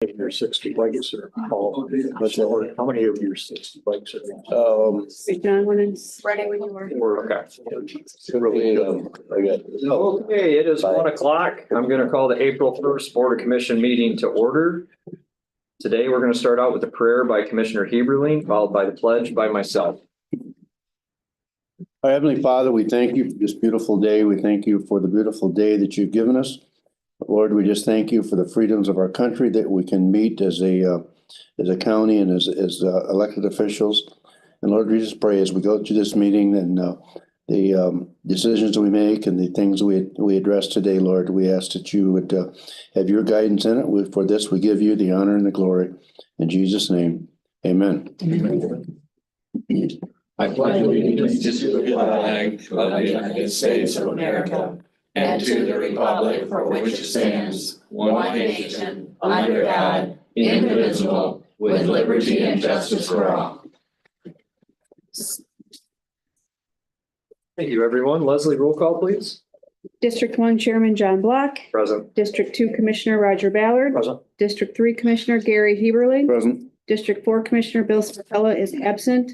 Your 60 bikes are all, how many of your 60 bikes are? John, when it's ready when you were. Okay. Okay, it is 1 o'clock. I'm going to call the April 1st Board of Commission meeting to order. Today, we're going to start out with a prayer by Commissioner Heberling, followed by the pledge by myself. Our Heavenly Father, we thank you for this beautiful day. We thank you for the beautiful day that you've given us. Lord, we just thank you for the freedoms of our country that we can meet as a county and as elected officials. And Lord, we just pray as we go through this meeting and the decisions we make and the things we address today, Lord, we ask that you would have your guidance in it. For this, we give you the honor and the glory. In Jesus' name, amen. I pledge allegiance to the flag of the United States of America and to the republic for which it stands, one nation, under God, indivisible, with liberty and justice for all. Thank you, everyone. Leslie, roll call, please. District 1 Chairman John Block. Present. District 2 Commissioner Roger Ballard. Present. District 3 Commissioner Gary Heberling. Present. District 4 Commissioner Bill Scarpella is absent.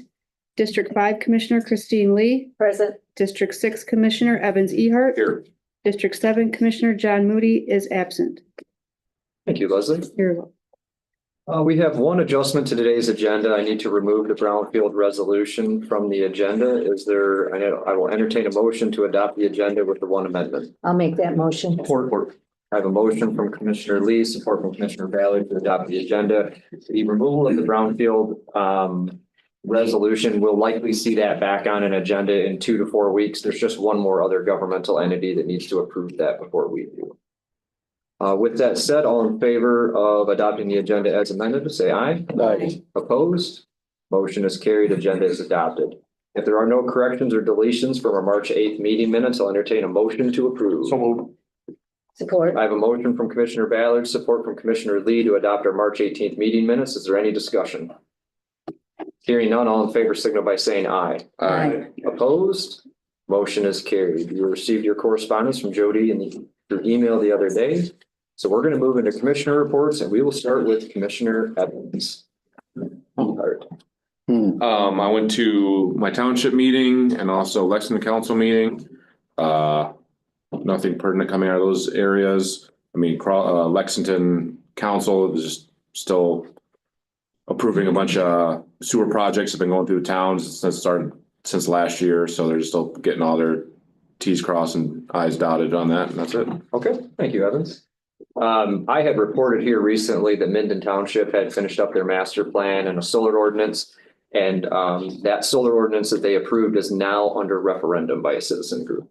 District 5 Commissioner Christine Lee. Present. District 6 Commissioner Evans Ehart. Here. District 7 Commissioner John Moody is absent. Thank you, Leslie. You're welcome. We have one adjustment to today's agenda. I need to remove the brownfield resolution from the agenda. I will entertain a motion to adopt the agenda with the one amendment. I'll make that motion. Support. I have a motion from Commissioner Lee, support from Commissioner Ballard to adopt the agenda. The removal of the brownfield resolution, we'll likely see that back on an agenda in 2 to 4 weeks. There's just one more other governmental entity that needs to approve that before we do. With that said, all in favor of adopting the agenda as amended, say aye. Aye. Opposed? Motion is carried. Agenda is adopted. If there are no corrections or deletions from our March 8th meeting minutes, I'll entertain a motion to approve. So moved. Support. I have a motion from Commissioner Ballard, support from Commissioner Lee to adopt our March 18th meeting minutes. Is there any discussion? Hearing none, all in favor signal by saying aye. Aye. Opposed? Motion is carried. You received your correspondence from Jody through email the other day. So we're going to move into commissioner reports and we will start with Commissioner Evans. I went to my township meeting and also Lexington Council meeting. Nothing pertinent coming out of those areas. I mean, Lexington Council is just still approving a bunch of sewer projects have been going through the towns since last year. So they're still getting all their T's crossed and I's dotted on that. And that's it. Okay, thank you, Evans. I had reported here recently that Minden Township had finished up their master plan and a solar ordinance. And that solar ordinance that they approved is now under referendum by a citizen group.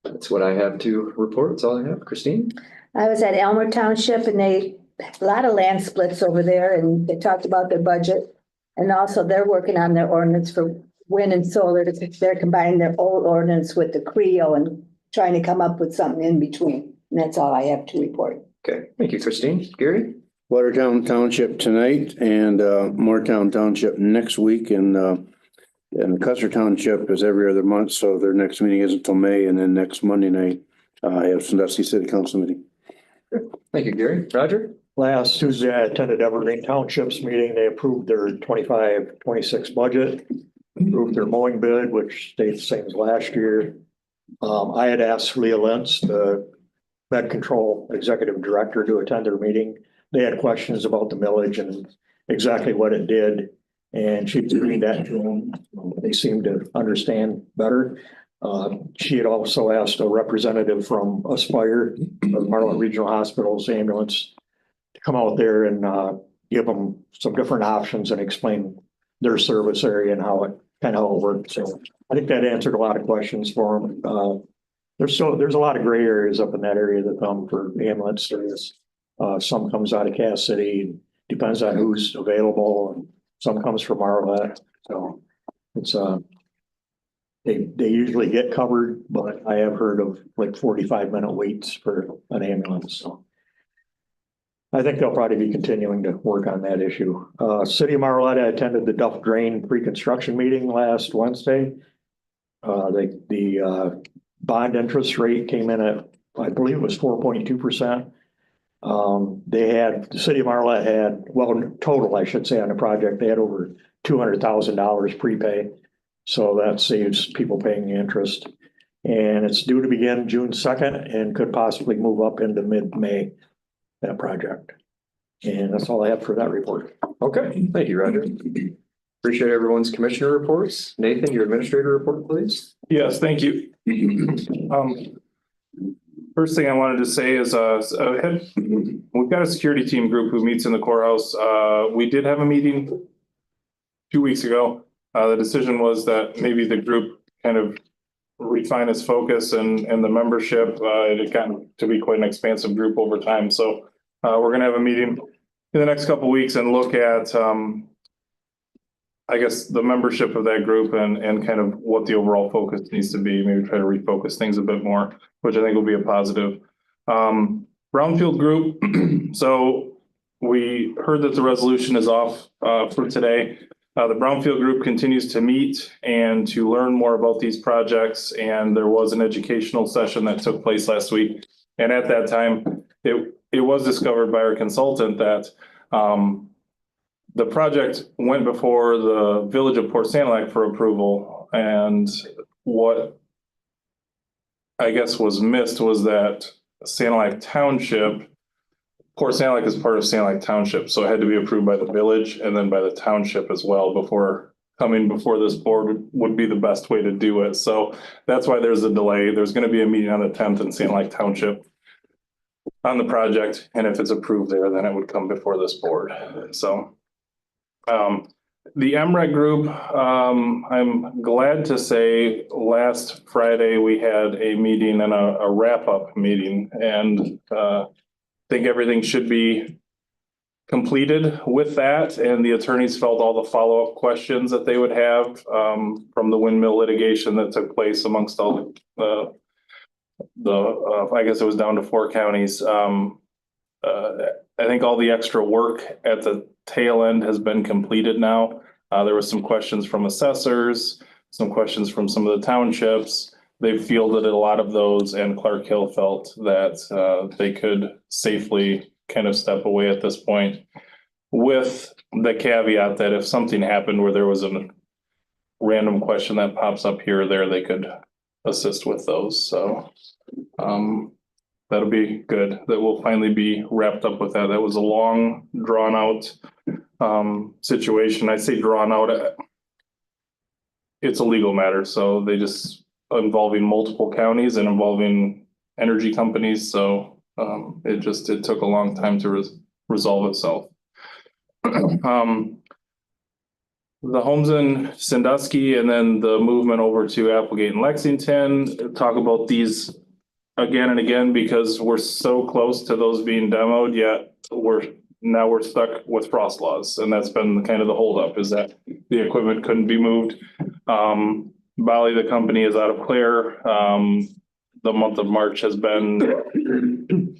That's what I have to report. That's all I have. Christine? I was at Elmer Township and a lot of land splits over there and they talked about their budget. And also they're working on their ordinance for wind and solar. They're combining their old ordinance with the Creo and trying to come up with something in between. And that's all I have to report. Okay, thank you, Christine. Gary? Watertown Township tonight and Moortown Township next week. And Custer Township is every other month. So their next meeting isn't until May. And then next Monday night, I have Sandusky City Council meeting. Thank you, Gary. Roger? Last Tuesday, I attended Evergreen Township's meeting. They approved their 25-26 budget, approved their mowing bid, which stayed the same as last year. I had asked Leah Lentz, the Med Control Executive Director, to attend their meeting. They had questions about the millage and exactly what it did. And she was reading that to them. They seemed to understand better. She had also asked a representative from Aspire, the Marlin Regional Hospital's ambulance, to come out there and give them some different options and explain their service area and how it works. So I think that answered a lot of questions for them. There's a lot of gray areas up in that area that come for ambulance service. Some comes out of Cass City, depends on who's available, and some comes from Marlette. So it's they usually get covered, but I have heard of like 45-minute waits for an ambulance. So I think they'll probably be continuing to work on that issue. City of Marlette, I attended the Duff Drain pre-construction meeting last Wednesday. The bond interest rate came in at, I believe it was 4.2%. The city of Marla had, well, total, I should say, on the project, they had over $200,000 prepay. So that saves people paying the interest. And it's due to begin June 2nd and could possibly move up into mid-May, that project. And that's all I have for that report. Okay, thank you, Roger. Appreciate everyone's commissioner reports. Nathan, your administrator report, please. Yes, thank you. First thing I wanted to say is, we've got a security team group who meets in the courthouse. We did have a meeting 2 weeks ago. The decision was that maybe the group kind of refine its focus and the membership. It had gotten to be quite an expansive group over time. So we're gonna have a meeting in the next couple of weeks and look at, I guess, the membership of that group and kind of what the overall focus needs to be. Maybe try to refocus things a bit more, which I think will be a positive. Brownfield group. So we heard that the resolution is off for today. The Brownfield group continues to meet and to learn more about these projects. And there was an educational session that took place last week. And at that time, it was discovered by our consultant that the project went before the village of Port Sanilac for approval. And what I guess was missed was that Sanilac Township, Port Sanilac is part of Sanilac Township, so it had to be approved by the village and then by the township as well before coming before this board would be the best way to do it. So that's why there's a delay. There's going to be a meeting on the 10th in Sanilac Township on the project, and if it's approved there, then it would come before this board. So the MREC group, I'm glad to say last Friday we had a meeting and a wrap-up meeting, and think everything should be completed with that. And the attorneys felt all the follow-up questions that they would have from the windmill litigation that took place amongst all the I guess it was down to 4 counties. I think all the extra work at the tail end has been completed now. There was some questions from assessors, some questions from some of the townships. They fielded a lot of those, and Clark Hill felt that they could safely kind of step away at this point, with the caveat that if something happened where there was a random question that pops up here or there, they could assist with those. So that'll be good. That will finally be wrapped up with that. That was a long, drawn out situation. I say drawn out. It's a legal matter, so they just involving multiple counties and involving energy companies. So it took a long time to resolve itself. The homes in Sandusky and then the movement over to Applegate and Lexington, talk about these again and again because we're so close to those being demoed, yet we're stuck with frost laws. And that's been kind of the holdup, is that the equipment couldn't be moved. Bali, the company, is out of clear. The month of March has been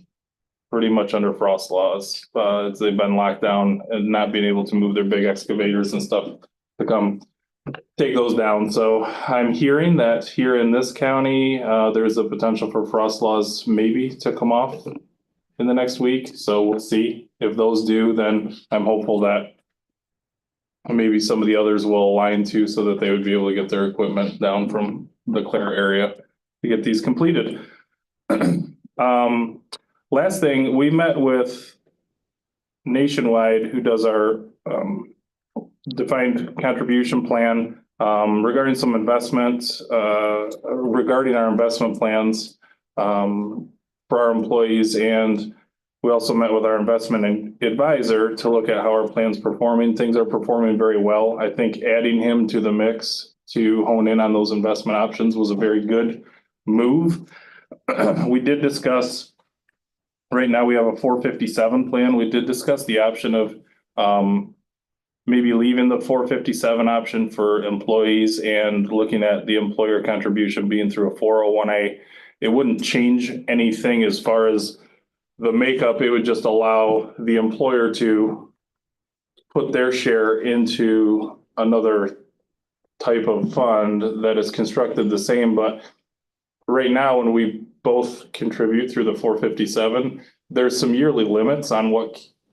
pretty much under frost laws. They've been locked down and not being able to move their big excavators and stuff to come take those down. So I'm hearing that here in this county, there's a potential for frost laws maybe to come off in the next week. So we'll see. If those do, then I'm hopeful that maybe some of the others will align too, so that they would be able to get their equipment down from the Clare area to get these completed. Last thing, we met with Nationwide, who does our defined contribution plan regarding some investments, regarding our investment plans for our employees. And we also met with our investment advisor to look at how our plan's performing. Things are performing very well. I think adding him to the mix to hone in on those investment options was a very good move. We did discuss, right now we have a 457 plan. We did discuss the option of maybe leaving the 457 option for employees and looking at the employer contribution being through a 401A. It wouldn't change anything as far as the makeup. It would just allow the employer to put their share into another type of fund that is constructed the same. But right now, when we both contribute through the 457, there's some yearly limits on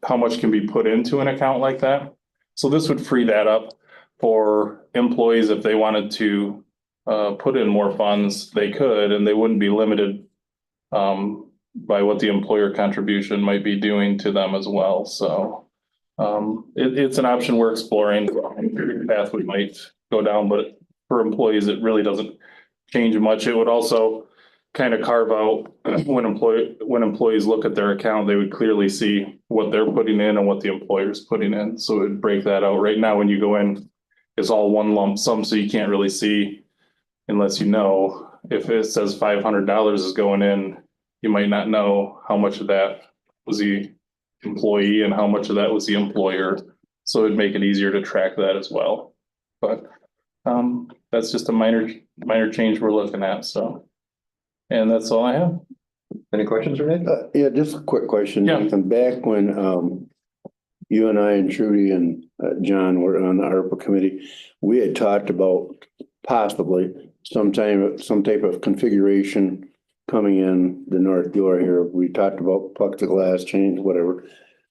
how much can be put into an account like that. So this would free that up for employees if they wanted to put in more funds, they could, and they wouldn't be limited by what the employer contribution might be doing to them as well. So it's an option we're exploring, path we might go down, but for employees, it really doesn't change much. It would also kind of carve out when employees look at their account, they would clearly see what they're putting in and what the employer's putting in. So it would break that out. Right now, when you go in, it's all one lump sum, so you can't really see unless you know. If it says $500 is going in, you might not know how much of that was the employee and how much of that was the employer. So it'd make it easier to track that as well. But that's just a minor change we're looking at, so. And that's all I have. Any questions, Renee? Yeah, just a quick question, Yeah. Nathan. Back when you and I and Trudy and John were on the ARPA committee, we had talked about possibly some type of configuration coming in the north door here. We talked about plexiglass change, whatever.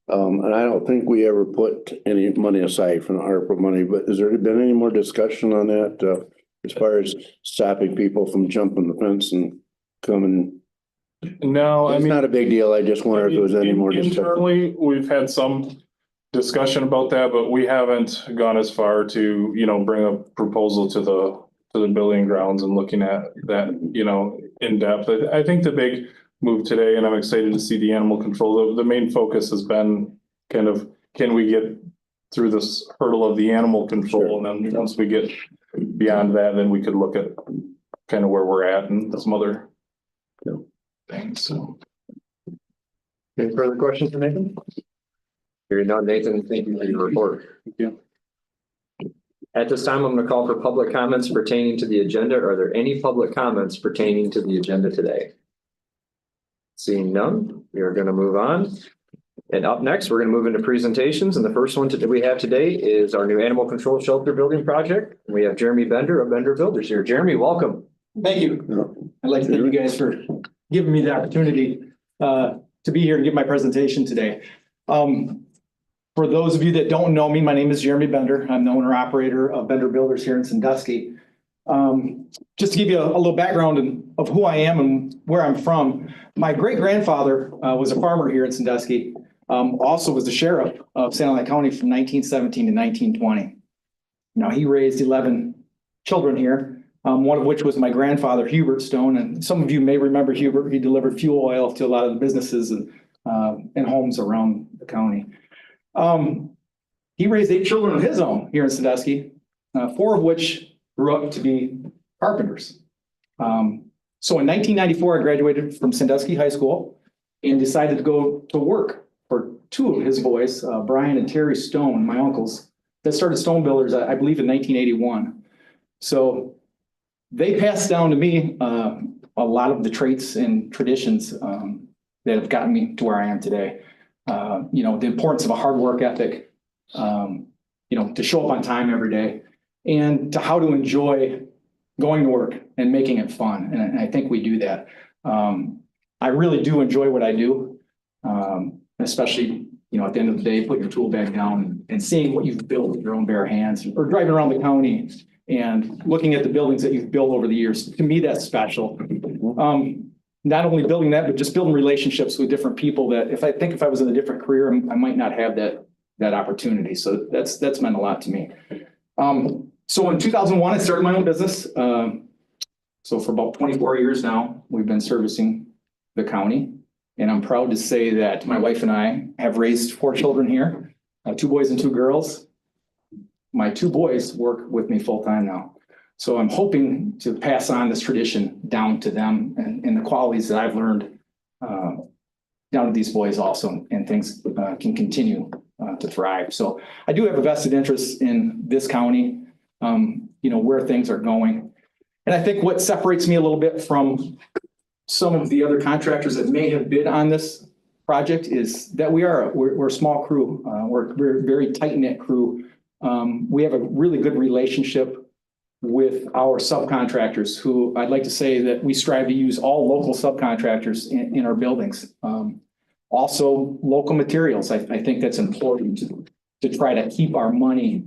And I don't think we ever put any money aside from the ARPA money, but has there been any more discussion on that as far as stopping people from jumping the fence and coming? No, I It's mean. not a big deal. I just wonder if there was any more discussion. Internally, we've had some discussion about that, but we haven't gone as far to, bring a proposal to the building grounds and looking at that, in depth. I think the big move today, and I'm excited to see the animal control, the main focus has been kind of, can we get through this hurdle of the animal control? And then once we get beyond that, then we could look at kind of where we're at and some other things, so. Any further questions for Nathan? Hearing none, Nathan, thank you for your report. Thank you. At this time, I'm going to call for public comments pertaining to the agenda. Are there any public comments pertaining to the agenda today? Seeing none, we are going to move on. And up next, we're going to move into presentations. And the first one that we have today is our new animal control shelter building project. And we have Jeremy Bender of Bender Builders here. Jeremy, welcome. Thank you. I'd like to thank you guys for giving me the opportunity to be here and give my presentation today. For those of you that don't know me, my name is Jeremy Bender. I'm the owner operator of Bender Builders here in Sandusky. Just to give you a little background of who I am and where I'm from, my great-grandfather was a farmer here in Sandusky, also was the sheriff of Santa Ana County from 1917 to 1920. Now, he raised 11 children here, one of which was my grandfather, Hubert Stone. And some of you may remember Hubert. He delivered fuel oil to a lot of the businesses and homes around the county. He raised 8 children of his own here in Sandusky, 4 of which grew up to be carpenters. So in 1994, I graduated from Sandusky High School and decided to go to work for 2 of his boys, Brian and Terry Stone, my uncles, that started Stone Builders, I believe, in 1981. So they passed down to me a lot of the traits and traditions that have gotten me to where I am today. The importance of a hard work ethic, to show up on time every day, and to how to enjoy going to work and making it fun. And I think we do that. I really do enjoy what I do, especially, at the end of the day, putting your tool bag down and seeing what you've built with your own bare hands, or driving around the county and looking at the buildings that you've built over the years. To me, that's special. Not only building that, but just building relationships with different people that if I was in a different career, I might not have that opportunity. So that's meant a lot to me. So in 2001, I started my own business. So for about 24 years now, we've been servicing the county. And I'm proud to say that my wife and I have raised 4 children here, 2 boys and 2 girls. My 2 boys work with me full time now. So I'm hoping to pass on this tradition down to them and the qualities that I've learned down to these boys also, and things can continue to thrive. So I do have a vested interest in this county, where things are going. And I think what separates me a little bit from some of the other contractors that may have bid on this project is that we're a small crew. We're a very tight-knit crew. We have a really good relationship with our subcontractors, who I'd like to say that we strive to use all local subcontractors in our buildings. Also, local materials. I think that's important to try to keep our money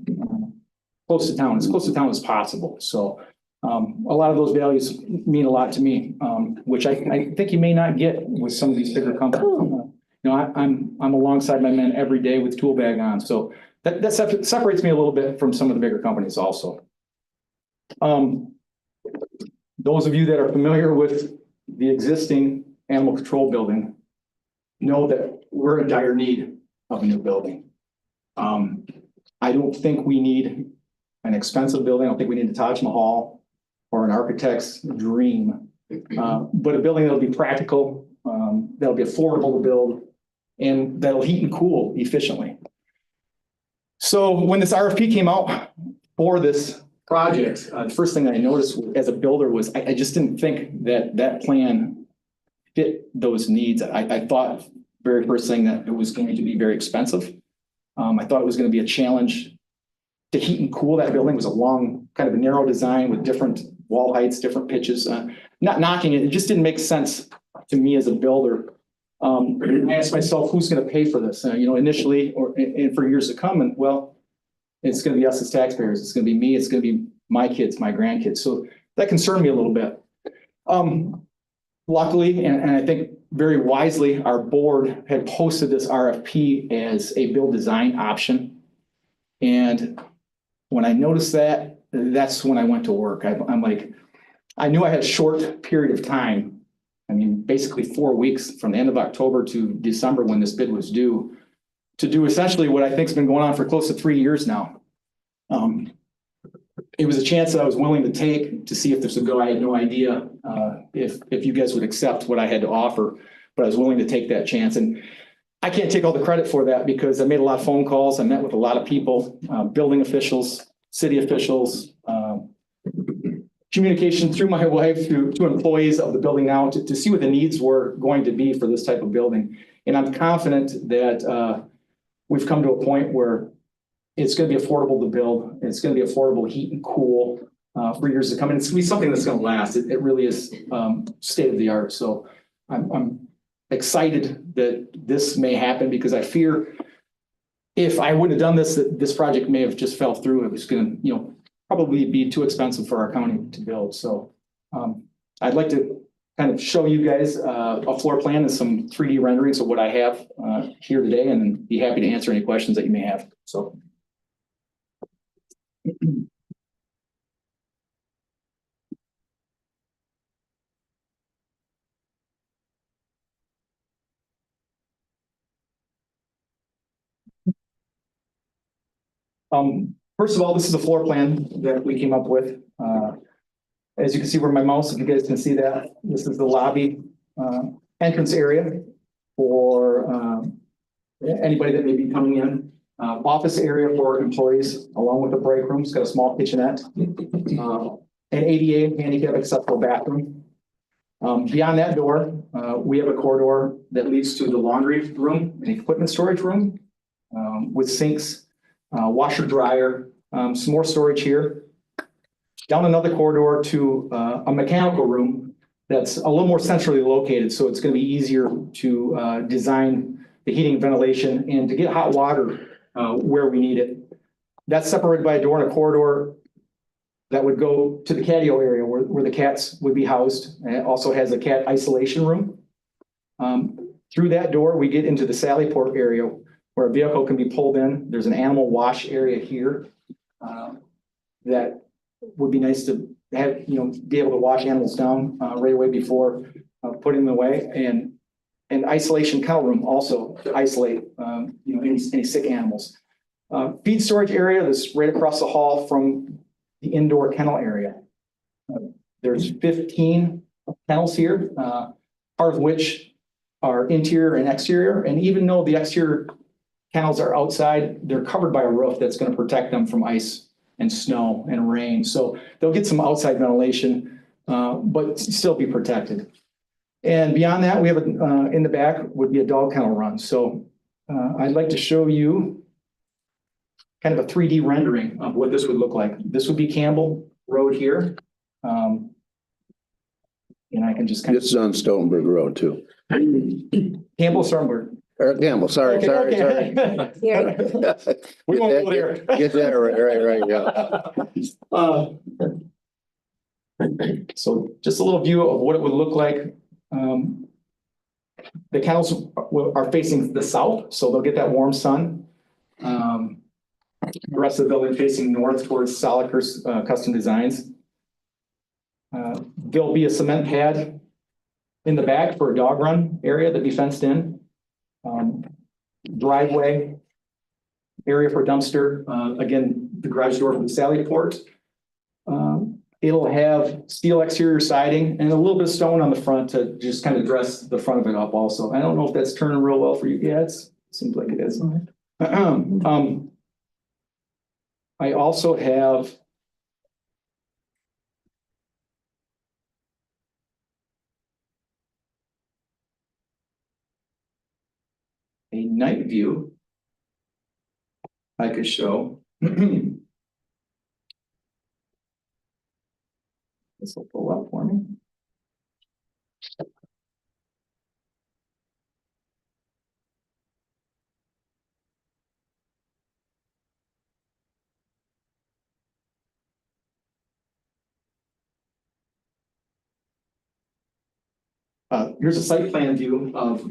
close to town, as close to town as possible. So a lot of those values mean a lot to me, which I think you may not get with some of these bigger companies. You know, I'm alongside my men every day with tool bag on. So that separates me a little bit from some of the bigger companies also. Those of you that are familiar with the existing animal control building know that we're in dire need of a new building. I don't think we need an expensive building. I don't think we need a Taj Mahal or an architect's dream, but a building that'll be practical, that'll be affordable to build, and that'll heat and cool efficiently. So when this RFP came out for this project, the first thing I noticed as a builder was I just didn't think that plan fit those needs. I thought very first thing that it was going to be very expensive. I thought it was going to be a challenge to heat and cool that building. It was a long, kind of a narrow design with different wall heights, different pitches. Not knocking it, it just didn't make sense to me as a builder. I asked myself, who's going to pay for this? You know, initially, and for years to come, and well, it's going to be us as taxpayers. It's going to be me. It's going to be my kids, my grandkids. So that concerned me a little bit. Luckily, and I think very wisely, our board had posted this RFP as a build design option. And when I noticed that, that's when I went to work. I'm like, I knew I had a short period of time. I mean, basically 4 weeks from the end of October to December when this bid was due, to do essentially what I think has been going on for close to 3 years now. It was a chance that I was willing to take to see if this would go. I had no idea if you guys would accept what I had to offer, but I was willing to take that chance. And I can't take all the credit for that because I made a lot of phone calls. I met with a lot of people, building officials, city officials, communication through my wife, to employees of the building now to see what the needs were going to be for this type of building. And I'm confident that we've come to a point where it's going to be affordable to build. It's going to be affordable to heat and cool for years to come. And it's going to be something that's going to last. It really is state of the art. So I'm excited that this may happen because I fear if I wouldn't have done this, that this project may have just fell through. It was going to, you know, probably be too expensive for our county to build. So I'd like to kind of show you guys a floor plan and some 3D renderings of what I have here today, and be happy to answer any questions that you may have. So. First of all, this is a floor plan that we came up with. As you can see where my mouse, if you guys can see that, this is the lobby entrance area for anybody that may be coming in. Office area for employees, along with the break room. It's got a small kitchenette, an ADA handicap accessible bathroom. Beyond that door, we have a corridor that leads to the laundry room and equipment storage room with sinks, washer dryer, some more storage here. Down another corridor to a mechanical room that's a little more centrally located, so it's going to be easier to design the heating and ventilation and to get hot water where we need it. That's separated by a door and a corridor that would go to the catio area where the cats would be housed. And it also has a cat isolation room. Through that door, we get into the Sally Port area where a vehicle can be pulled in. There's an animal wash area here that would be nice to have, you know, be able to wash animals down right away before putting them away. And an isolation kennel room also to isolate, you know, any sick animals. Feed storage area that's right across the hall from the indoor kennel area. There's 15 kennels here, part of which are interior and exterior. And even though the exterior kennels are outside, they're covered by a roof that's going to protect them from ice and snow and rain. So they'll get some outside ventilation, but still be protected. And beyond that, we have in the back would be a dog kennel run. So I'd like to show you kind of a 3D rendering of what this would look like. This would be Campbell Road here. And I can just kind of. This is on Stoutenburg Road too. Campbell Stoutenburg. Eric Campbell, sorry. Here. We won't go there. Get that right, yeah. So just a little view of what it would look like. The kennels are facing the south, so they'll get that warm sun. The rest of the building facing north towards Solicker's Custom Designs. There'll be a cement pad in the back for a dog run area that'd be fenced in. Driveway area for dumpster. Again, the garage door for the Sally port. It'll have steel exterior siding and a little bit of stone on the front to just kind of dress the front of it up also. I don't know if that's turning real well for you guys. Seems like it is. I also have a night view I could show. This will pull up for me. Here's a site plan view of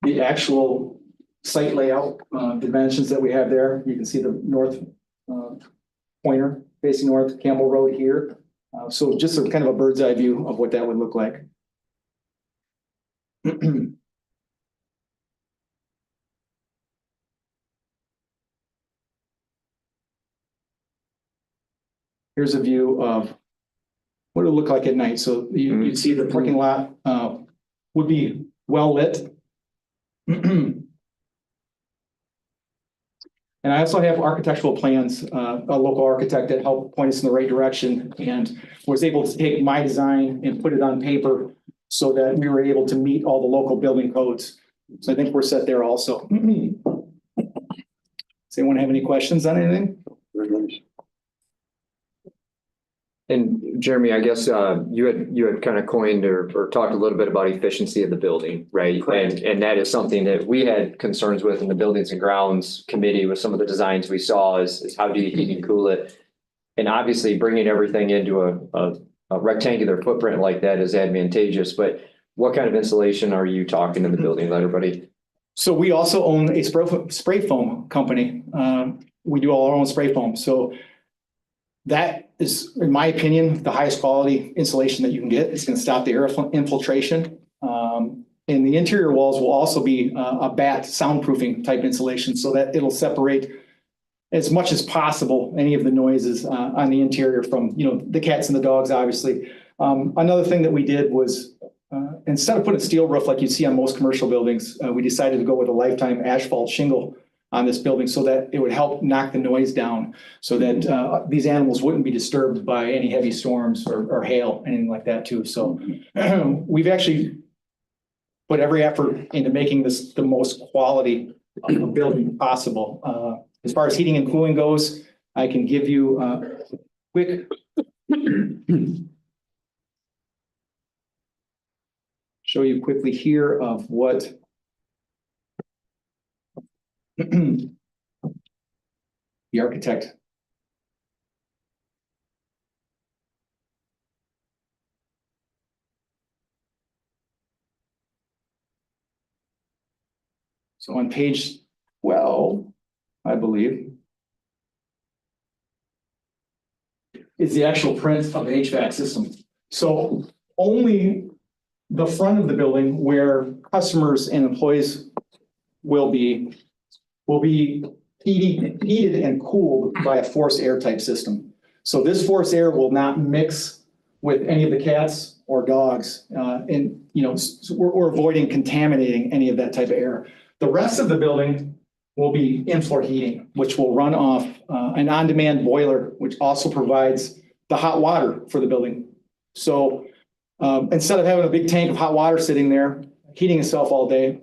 the actual site layout, dimensions that we have there. You can see the north pointer facing north, Campbell Road here. So just a kind of a bird's eye view of what that would look like. Here's a view of what it would look like at night. So you'd see the parking lot would be well lit. And I also have architectural plans, a local architect that helped point us in the right direction and was able to take my design and put it on paper so that we were able to meet all the local building codes. So I think we're set there also. Does anyone have any questions on anything? And Jeremy, I guess you had kind of coined or talked a little bit about efficiency of the building, right? And that is something that we had concerns with in the Buildings and Grounds Committee with some of the designs we saw is how do you heat and cool it? And obviously bringing everything into a rectangular footprint like that is advantageous, but what kind of insulation are you talking to the building, let everybody? So we also own a spray foam company. We do all our own spray foam. So that is, in my opinion, the highest quality insulation that you can get. It's going to stop the air infiltration. And the interior walls will also be a bat soundproofing type insulation so that it'll separate as much as possible any of the noises on the interior from, the cats and the dogs, obviously. Another thing that we did was instead of putting a steel roof like you see on most commercial buildings, we decided to go with a lifetime asphalt shingle on this building so that it would help knock the noise down so that these animals wouldn't be disturbed by any heavy storms or hail, anything like that too. So we've actually put every effort into making this the most quality building possible. As far as heating and cooling goes, I can give you a quick show you quickly here of what the architect so on page 12, I believe, is the actual print of the HVAC system. So only the front of the building where customers and employees will be heated and cooled by a forced air type system. So this forced air will not mix with any of the cats or dogs. We're avoiding contaminating any of that type of air. The rest of the building will be in-floor heating, which will run off an on-demand boiler, which also provides the hot water for the building. So instead of having a big tank of hot water sitting there, heating itself all day,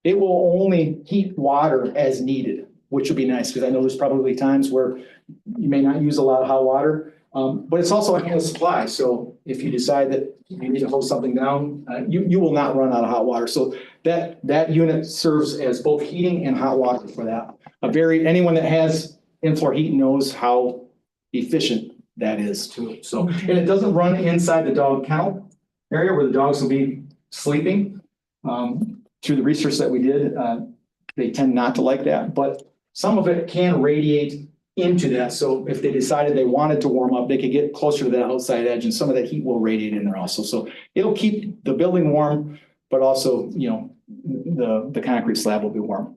it will only heat water as needed, which would be nice because I know there's probably times where you may not use a lot of hot water, but it's also a supply. So if you decide that you need to hose something down, you will not run out of hot water. So that unit serves as both heating and hot water for that. Anyone that has in-floor heat knows how efficient that is too. So, and it doesn't run inside the dog kennel area where the dogs will be sleeping. Through the research that we did, they tend not to like that, but some of it can radiate into that. So if they decided they wanted to warm up, they could get closer to that outside edge and some of that heat will radiate in there also. So it'll keep the building warm, but also, you know, the concrete slab will be warm.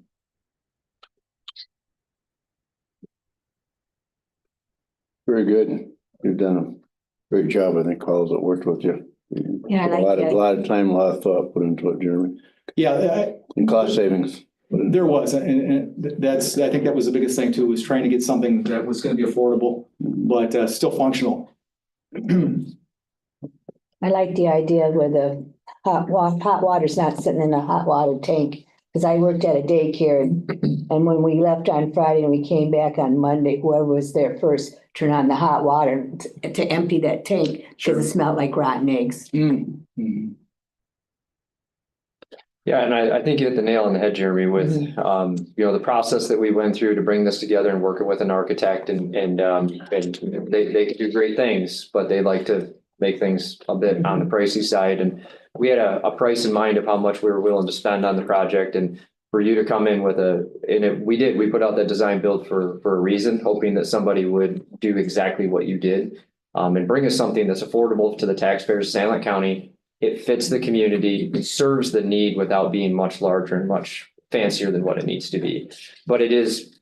Very good. You've done a great job, I think, Carlos, that worked with you. Yeah, I like that. A lot of time, a lot of thought put into it, Jeremy, Yeah, and cost savings. there was, and that's, I think that was the biggest thing too, was trying to get something that was going to be affordable, but still functional. I like the idea where the hot water's not sitting in a hot water tank. Because I worked at a daycare and when we left on Friday and we came back on Monday, whoever was there first turned on the hot water to empty that tank. Because it smelled like rotten eggs. Mm-hmm. Yeah, and I think you hit the nail on the head, Jeremy, with, you know, the process that we went through to bring this together and working with an architect and they can do great things, but they like to make things a bit on the pricey side. And we had a price in mind of how much we were willing to spend on the project, and for you to come in with we put out that design build for a reason, hoping that somebody would do exactly what you did, and bring us something that's affordable to the taxpayers of San Luis County. It fits the community, it serves the need without being much larger and much fancier than what it needs to be. But it is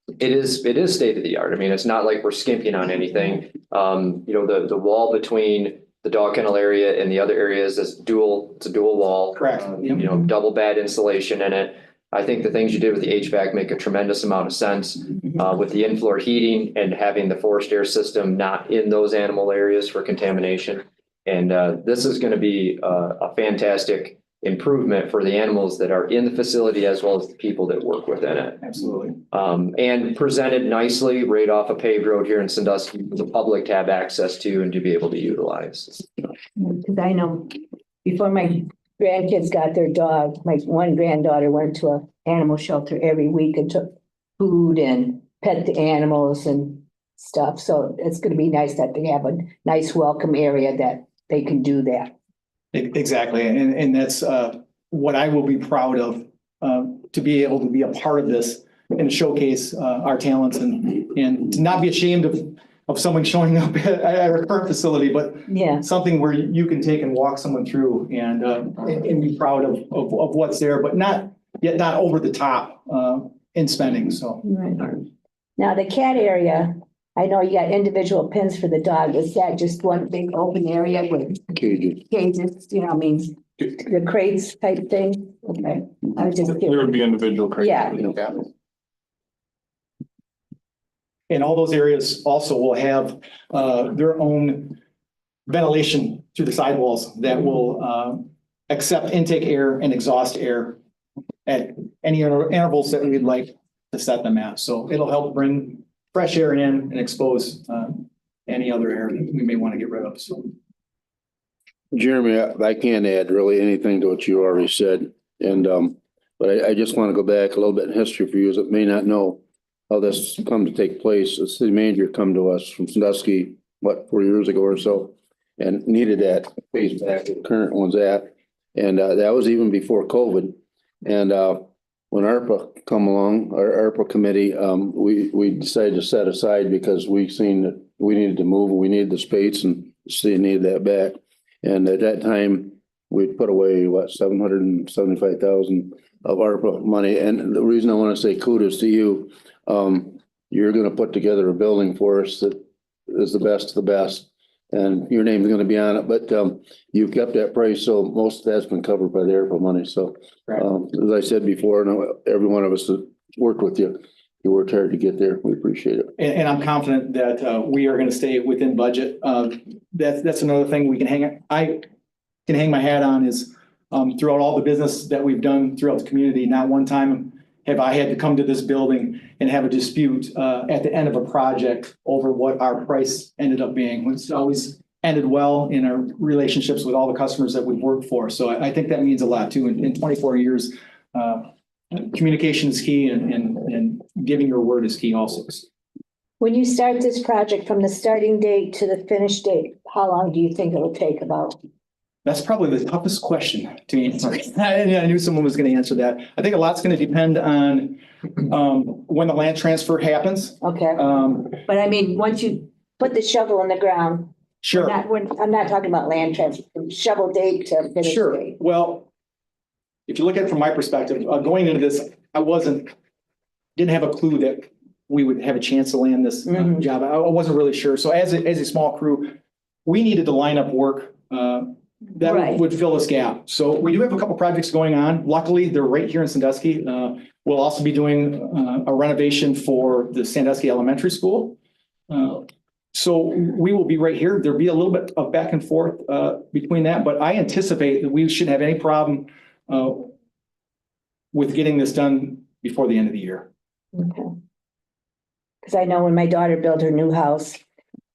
state of the art. I mean, it's not like we're skimping on anything. You know, the wall between the dog kennel area and the other areas is it's a dual wall. Correct. You know, double bad insulation in it. I think the things you did with the HVAC make a tremendous amount of sense, with the in-floor heating and having the forced air system not in those animal areas for contamination. And this is going to be a fantastic improvement for the animals that are in the facility as well as the people that work within it. Absolutely. And presented nicely right off a paved road here in Sandusky for the public to have access to and to be able to utilize. Because I know before my grandkids got their dog, my one granddaughter went to an animal shelter every week and took food and pet the animals and stuff. So it's going to be nice that they have a nice welcome area that they can do that. Exactly. And that's what I will be proud of, to be able to be a part of this and showcase our talents and to not be ashamed of someone showing up at our current facility, but Yeah. something where you can take and walk someone through and be proud of what's there, but not over the top in spending. So. Right. Now the cat area, I know you got individual pens for the dog. Is that just one big open area with Cages. cages, you know, I mean, the crates type thing? Okay. I was just There would be individual criteria. Yeah. And all those areas also will have their own ventilation through the sidewalls that will accept intake air and exhaust air at any intervals that we'd like to set them at. So it'll help bring fresh air in and expose any other air that we may want to get rid of. So. Jeremy, I can't add really anything to what you already said. And, but I just want to go back a little bit in history for you that may not know how this come to take place. The city manager come to us from Sandusky, 4 years ago or so, and needed that space back where the current one's at. And that was even before COVID. And when ARPA come along, our ARPA committee, we decided to set aside because we seen that we needed to move, we needed the space and the city needed that back. And at that time, we put away, $775,000 of ARPA money. And the reason I want to say kudos to you, you're going to put together a building for us that is the best of the best. And your name's going to be on it, but you've kept that price, so most of that's been covered by the ARPA money. So as I said before, every one of us that worked with you, you worked hard to get there. We appreciate it. And I'm confident that we are going to stay within budget. That's another thing I can hang my hat on is throughout all the business that we've done throughout the community, not one time have I had to come to this building and have a dispute at the end of a project over what our price ended up being. It's always ended well in our relationships with all the customers that we've worked for. So I think that means a lot too. In 24 years, communication is key and giving your word is key also. When you start this project, from the starting date to the finish date, how long do you think it'll take about? That's probably the toughest question to answer. I knew someone was going to answer that. I think a lot's going to depend on when the land transfer happens. Okay, but I mean, once you put the shovel in the ground, Sure. I'm not talking about land transfer, from shovel date to finish Sure. date. Well, if you look at it from my perspective, going into this, didn't have a clue that we would have a chance to land this job. I wasn't really sure. So as a small crew, we needed to line up work that Right. would fill this gap. So we do have a couple projects going on. Luckily, they're right here in Sandusky. We'll also be doing a renovation for the Sandusky Elementary School. So we will be right here. There'll be a little bit of back and forth between that, but I anticipate that we shouldn't have any problem with getting this done before the end of the year. Okay. Because I know when my daughter built her new house,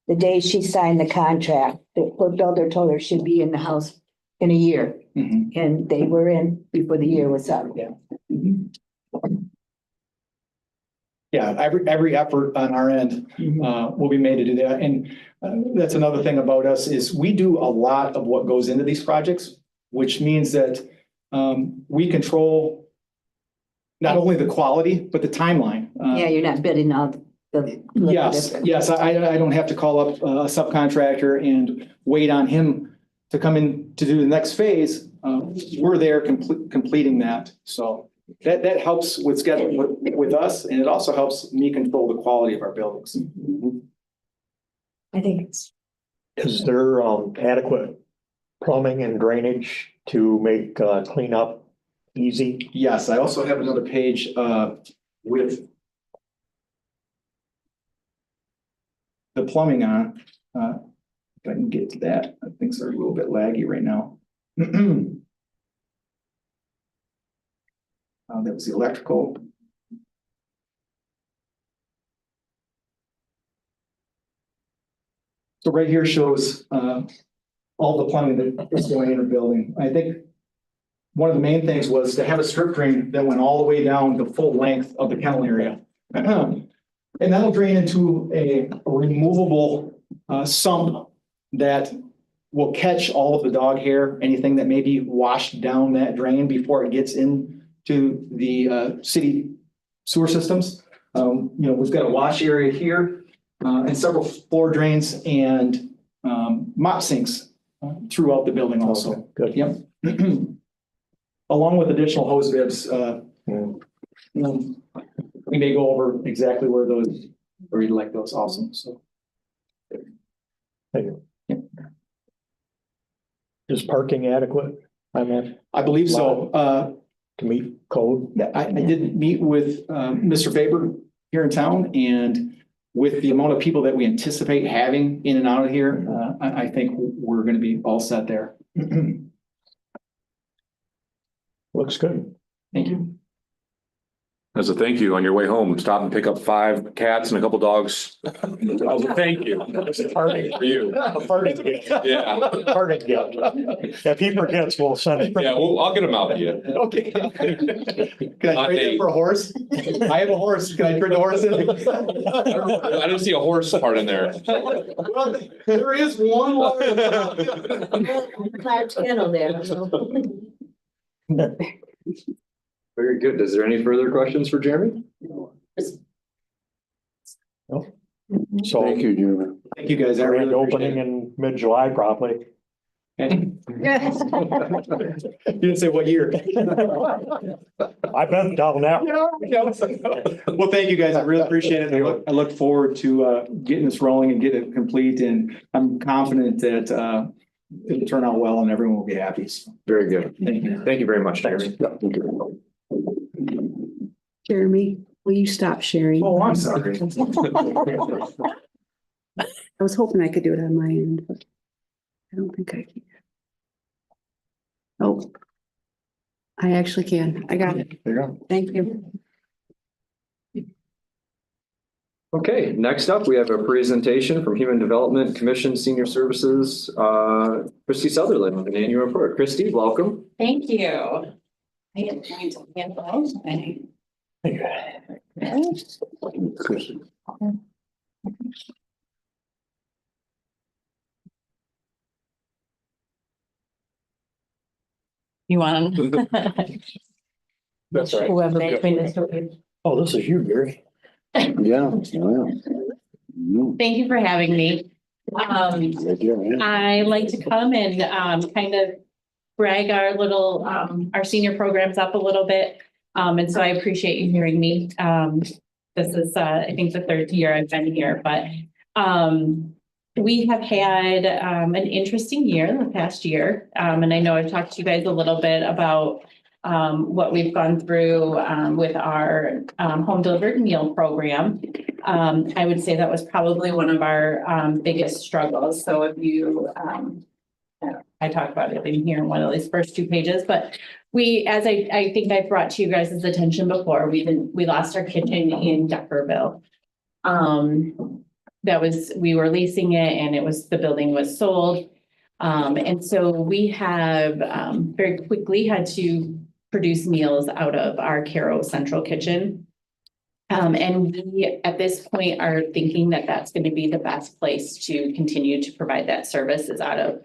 the day she signed the contract, the builder told her she'd be in the house in a year, Mhm. and they were in before the year was up. Yeah, every effort on our end will be made to do that. And that's another thing about us is we do a lot of what goes into these projects, which means that we control not only the quality, but the timeline. Yeah, you're not bidding out the. Yes, I don't have to call up a subcontractor and wait on him to come in to do the next phase. We're there completing that. So that helps with scheduling with us, and it also helps me control the quality of our buildings. I think it's. Is there adequate plumbing and drainage to make cleanup easy? Yes, I also have another page with the plumbing on. If I can get to that, things are a little bit laggy right now. That was the electrical. So right here shows all the plumbing that is going in the building. I think one of the main things was to have a strip drain that went all the way down the full length of the kennel area. And that'll drain into a removable sump that will catch all of the dog hair, anything that may be washed down that drain before it gets into the city sewer systems. We've got a wash area here and several floor drains and mop sinks throughout the building also. Okay, good. Yep. Along with additional hose bibs. We may go over exactly where you'd like those also, so. Thank you. Yep. Is parking adequate? I mean, I believe so. to meet code? I did meet with Mr. Faber here in town, and with the amount of people that we anticipate having in and out of here, I think we're going to be all set there. Looks good. Thank you. As a thank you, on your way home, stop and pick up 5 cats and a couple dogs. As a thank you. It's a party For you. A party gift. Yeah. Party gift. If he forgets, we'll send it. Yeah, well, I'll get them out to you. Okay. Can I trade it for a horse? I have a horse. Can I trade the horse in? I didn't see a horse part in there. Well, there is one. Large kennel there. Very good. Is there any further questions for Jeremy? So Thank you, Jeremy. Thank you, guys. I grand really appreciate opening it. in mid-July probably. You didn't say what year. I've been down that. Well, thank you, guys. I really appreciate it. I look forward to getting this rolling and get it complete, and I'm confident that it'll turn out well and everyone will be happy. So, Very good. thank you. Thank you very much, Jeremy. Jeremy, will you stop sharing? Oh, I'm sorry. I was hoping I could do it on my end, but I don't think I can. Oh, I actually can. I got it. There you go. Thank you. Okay, next up, we have a presentation from Human Development Commission Senior Services, Christy Sutherland with an annual report. Christy, welcome. Thank you. I am going to handle my. You want them? That's right. Whoever between the two. Oh, this is you, Gary. Yeah, yeah. Thank you for having me. I like to come and kind of brag our little our senior programs up a little bit. And so I appreciate you hearing me. This is I think the third year I've been here, but we have had an interesting year in the past year. And I know I've talked to you guys a little bit about what we've gone through with our home delivered meal program. I would say that was probably one of our biggest struggles. So if you, I talked about it in here in one of these first 2 pages, but we, as I think I've brought to you guys' attention before, we lost our kitchen in Deckerville. We were leasing it and the building was sold. And so we have very quickly had to produce meals out of our Caro Central Kitchen. And we, at this point, are thinking that that's going to be the best place to continue to provide that service is out of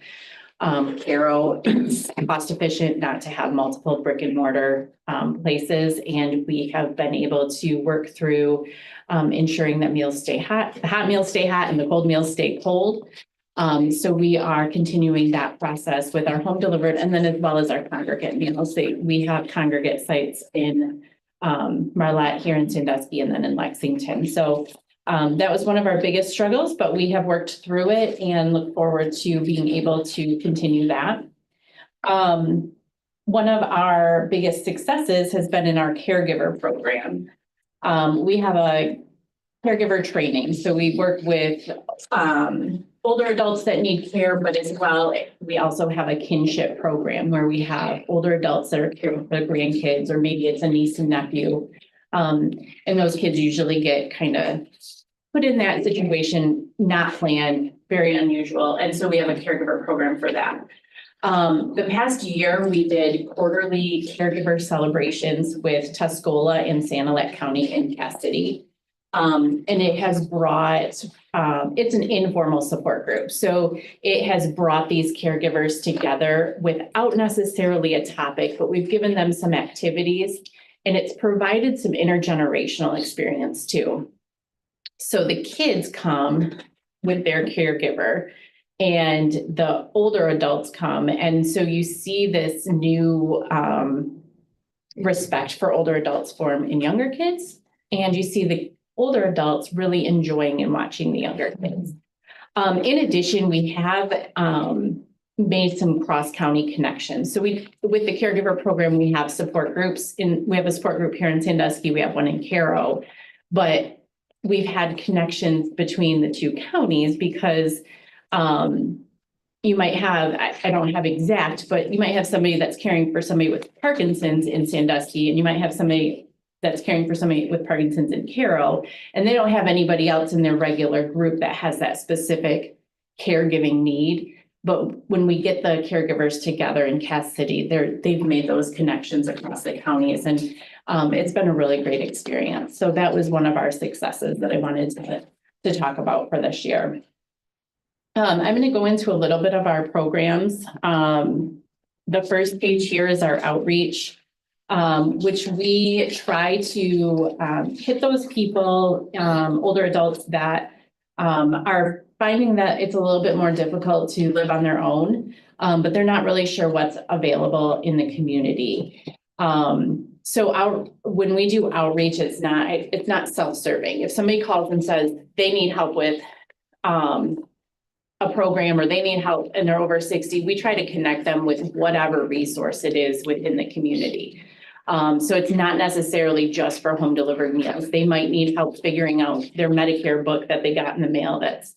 Caro. It's cost efficient not to have multiple brick and mortar places. And we have been able to work through ensuring that meals stay hot, the hot meals stay hot and the cold meals stay cold. So we are continuing that process with our home delivered and then as well as our congregate meals. We have congregate sites in Marlette, here in Sandusky, and then in Lexington. So that was one of our biggest struggles, but we have worked through it and look forward to being able to continue that. One of our biggest successes has been in our caregiver program. We have a caregiver training. So we work with older adults that need care, but as well, we also have a kinship program where we have older adults that are caring for their grandkids, or maybe it's a niece and nephew. And those kids usually get kind of put in that situation, not planned, very unusual. And so we have a caregiver program for that. The past year, we did quarterly caregiver celebrations with Tuscola and Sanilac County and Cass City. And it has brought, it's an informal support group. So it has brought these caregivers together without necessarily a topic, but we've given them some activities and it's provided some intergenerational experience too. So the kids come with their caregiver and the older adults come. And so you see this new respect for older adults form in younger kids. And you see the older adults really enjoying and watching the younger kids. In addition, we have made some cross-county connections. So with the caregiver program, we have support groups. We have a support group here in Sandusky. We have one in Caro, but we've had connections between the 2 counties because you might have, I don't have exact, but you might have somebody that's caring for somebody with Parkinson's in Sandusky, and you might have somebody that's caring for somebody with Parkinson's in Caro, and they don't have anybody else in their regular group that has that specific caregiving need. But when we get the caregivers together in Cass City, they've made those connections across the counties, and it's been a really great experience. So that was one of our successes that I wanted to talk about for this year. I'm going to go into a little bit of our programs. The first page here is our outreach, which we try to hit those people, older adults that are finding that it's a little bit more difficult to live on their own, but they're not really sure what's available in the community. So when we do outreach, it's not self-serving. If somebody calls and says they need help with a program or they need help and they're over 60, we try to connect them with whatever resource it is within the community. So it's not necessarily just for home delivered meals. They might need help figuring out their Medicare book that they got in the mail that's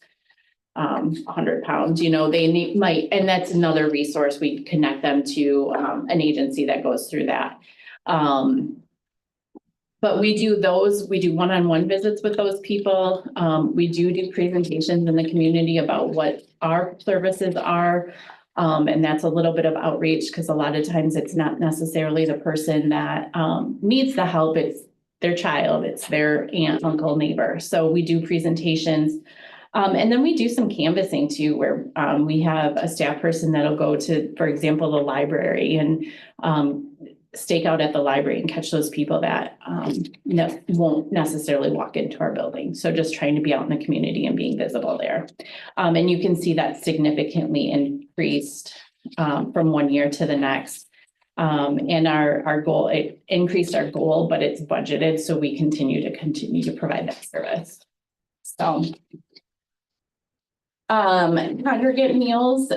100 pounds, they might, and that's another resource. We connect them to an agency that goes through that. But we do one-on-one visits with those people. We do presentations in the community about what our services are. And that's a little bit of outreach because a lot of times it's not necessarily the person that needs the help. It's their child, it's their aunt, uncle, neighbor. So we do presentations. And then we do some canvassing too, where we have a staff person that'll go to, for example, the library and stake out at the library and catch those people that won't necessarily walk into our building. So just trying to be out in the community and being visible there. And you can see that significantly increased from one year to the next. And our goal, it increased our goal, but it's budgeted, so we continue to provide that service. So congregate meals,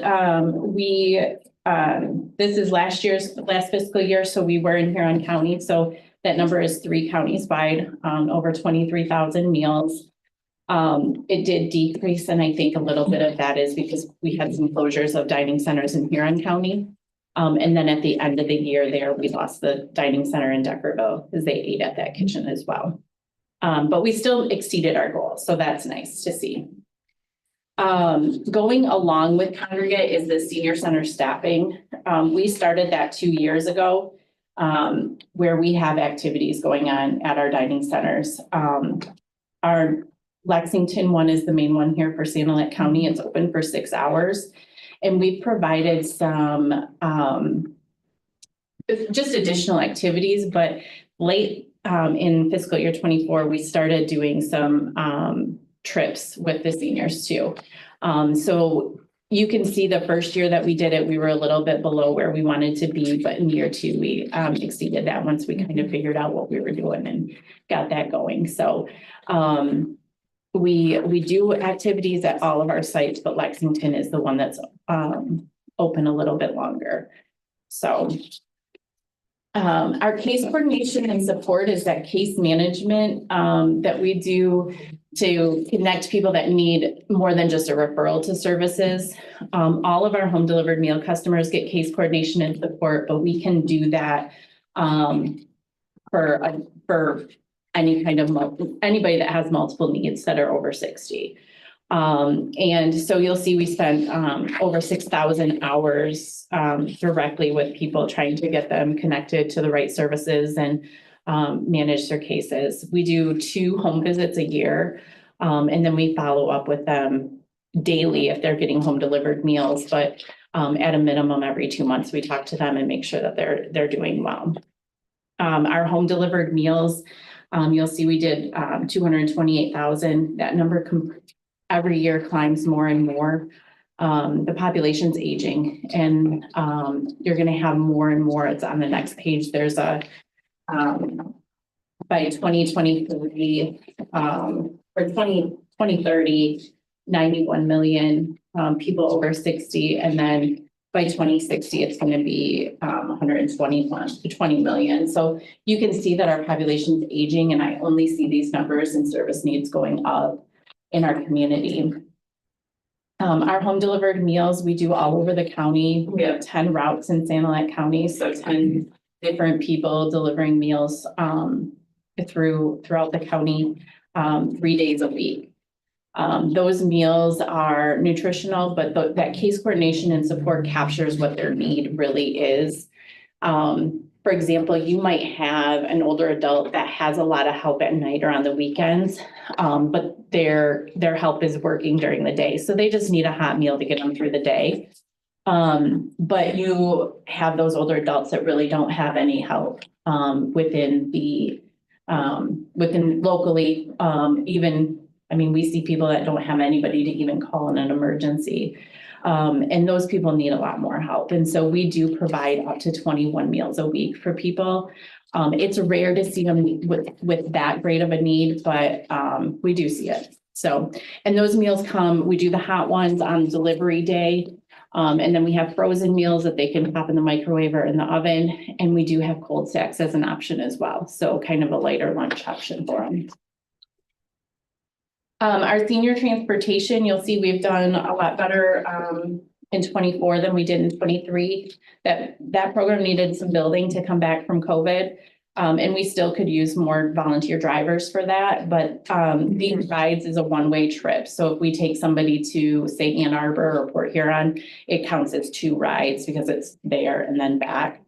this is last fiscal year, so we were in Huron County, so that number is 3 counties wide, over 23,000 meals. It did decrease, and I think a little bit of that is because we had some closures of dining centers in Huron County. And then at the end of the year there, we lost the dining center in Deckerville because they ate at that kitchen as well. But we still exceeded our goal, so that's nice to see. Going along with Congregate is the senior center staffing. We started that 2 years ago, where we have activities going on at our dining centers. Our Lexington one is the main one here for Sanilac County. It's open for 6 hours. And we've provided some just additional activities, but late in fiscal year 24, we started doing some trips with the seniors too. So you can see the first year that we did it, we were a little bit below where we wanted to be, but in year 2, we exceeded that once we kind of figured out what we were doing and got that going. So we do activities at all of our sites, but Lexington is the one that's open a little bit longer. So our case coordination and support is that case management that we do to connect people that need more than just a referral to services. All of our home delivered meal customers get case coordination and support, but we can do that for any kind of anybody that has multiple needs that are over 60. And so you'll see we spent over 6,000 hours directly with people trying to get them connected to the right services and manage their cases. We do 2 home visits a year, and then we follow up with them daily if they're getting home delivered meals, but at a minimum every 2 months, we talk to them and make sure that they're doing well. Our home delivered meals, you'll see we did 228,000. That number every year climbs more and more. The population's aging, and you're going to have more and more. It's on the next page. There's a by 2023 or 2030, 91 million people over 60, and then by 2060, it's going to be 120 million. So you can see that our population's aging, and I only see these numbers and service needs going up in our community. Our home delivered meals, we do all over the county. We have 10 routes in Sanilac County, so 10 different people delivering meals throughout the county 3 days a week. Those meals are nutritional, but that case coordination and support captures what their need really is. For example, you might have an older adult that has a lot of help at night or on the weekends, but their help is working during the day. So they just need a hot meal to get them through the day. But you have those older adults that really don't have any help within locally, we see people that don't have anybody to even call in an emergency. And those people need a lot more help. And so we do provide up to 21 meals a week for people. It's rare to see them with that great of a need, but we do see it. So, and those meals we do the hot ones on delivery day. And then we have frozen meals that they can pop in the microwave or in the oven. And we do have cold stacks as an option as well. So kind of a lighter lunch option for them. Our senior transportation, you'll see we've done a lot better in 24 than we did in 23. That program needed some building to come back from COVID. And we still could use more volunteer drivers for that, but these rides is a one-way trip. So if we take somebody to, say, Ann Arbor or Port Huron, it counts as 2 rides because it's there and then back.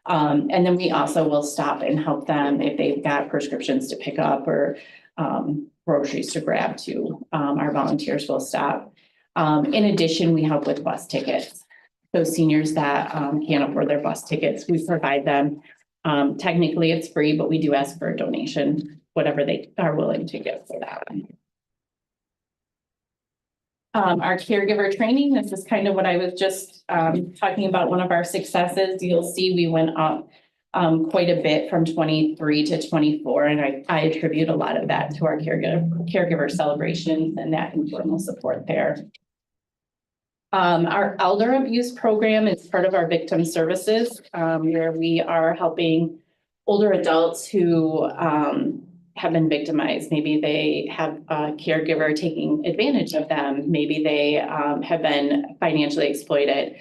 And then we also will stop and help them if they've got prescriptions to pick up or groceries to grab too. Our volunteers will stop. In addition, we help with bus tickets. Those seniors that can't afford their bus tickets, we provide them. Technically, it's free, but we do ask for a donation, whatever they are willing to give for that one. Our caregiver training, this is kind of what I was just talking about, one of our successes. You'll see we went up quite a bit from 23 to 24, and I attribute a lot of that to our caregiver celebrations and that informal support there. Our elder abuse program is part of our victim services, where we are helping older adults who have been victimized. Maybe they have a caregiver taking advantage of them. Maybe they have been financially exploited.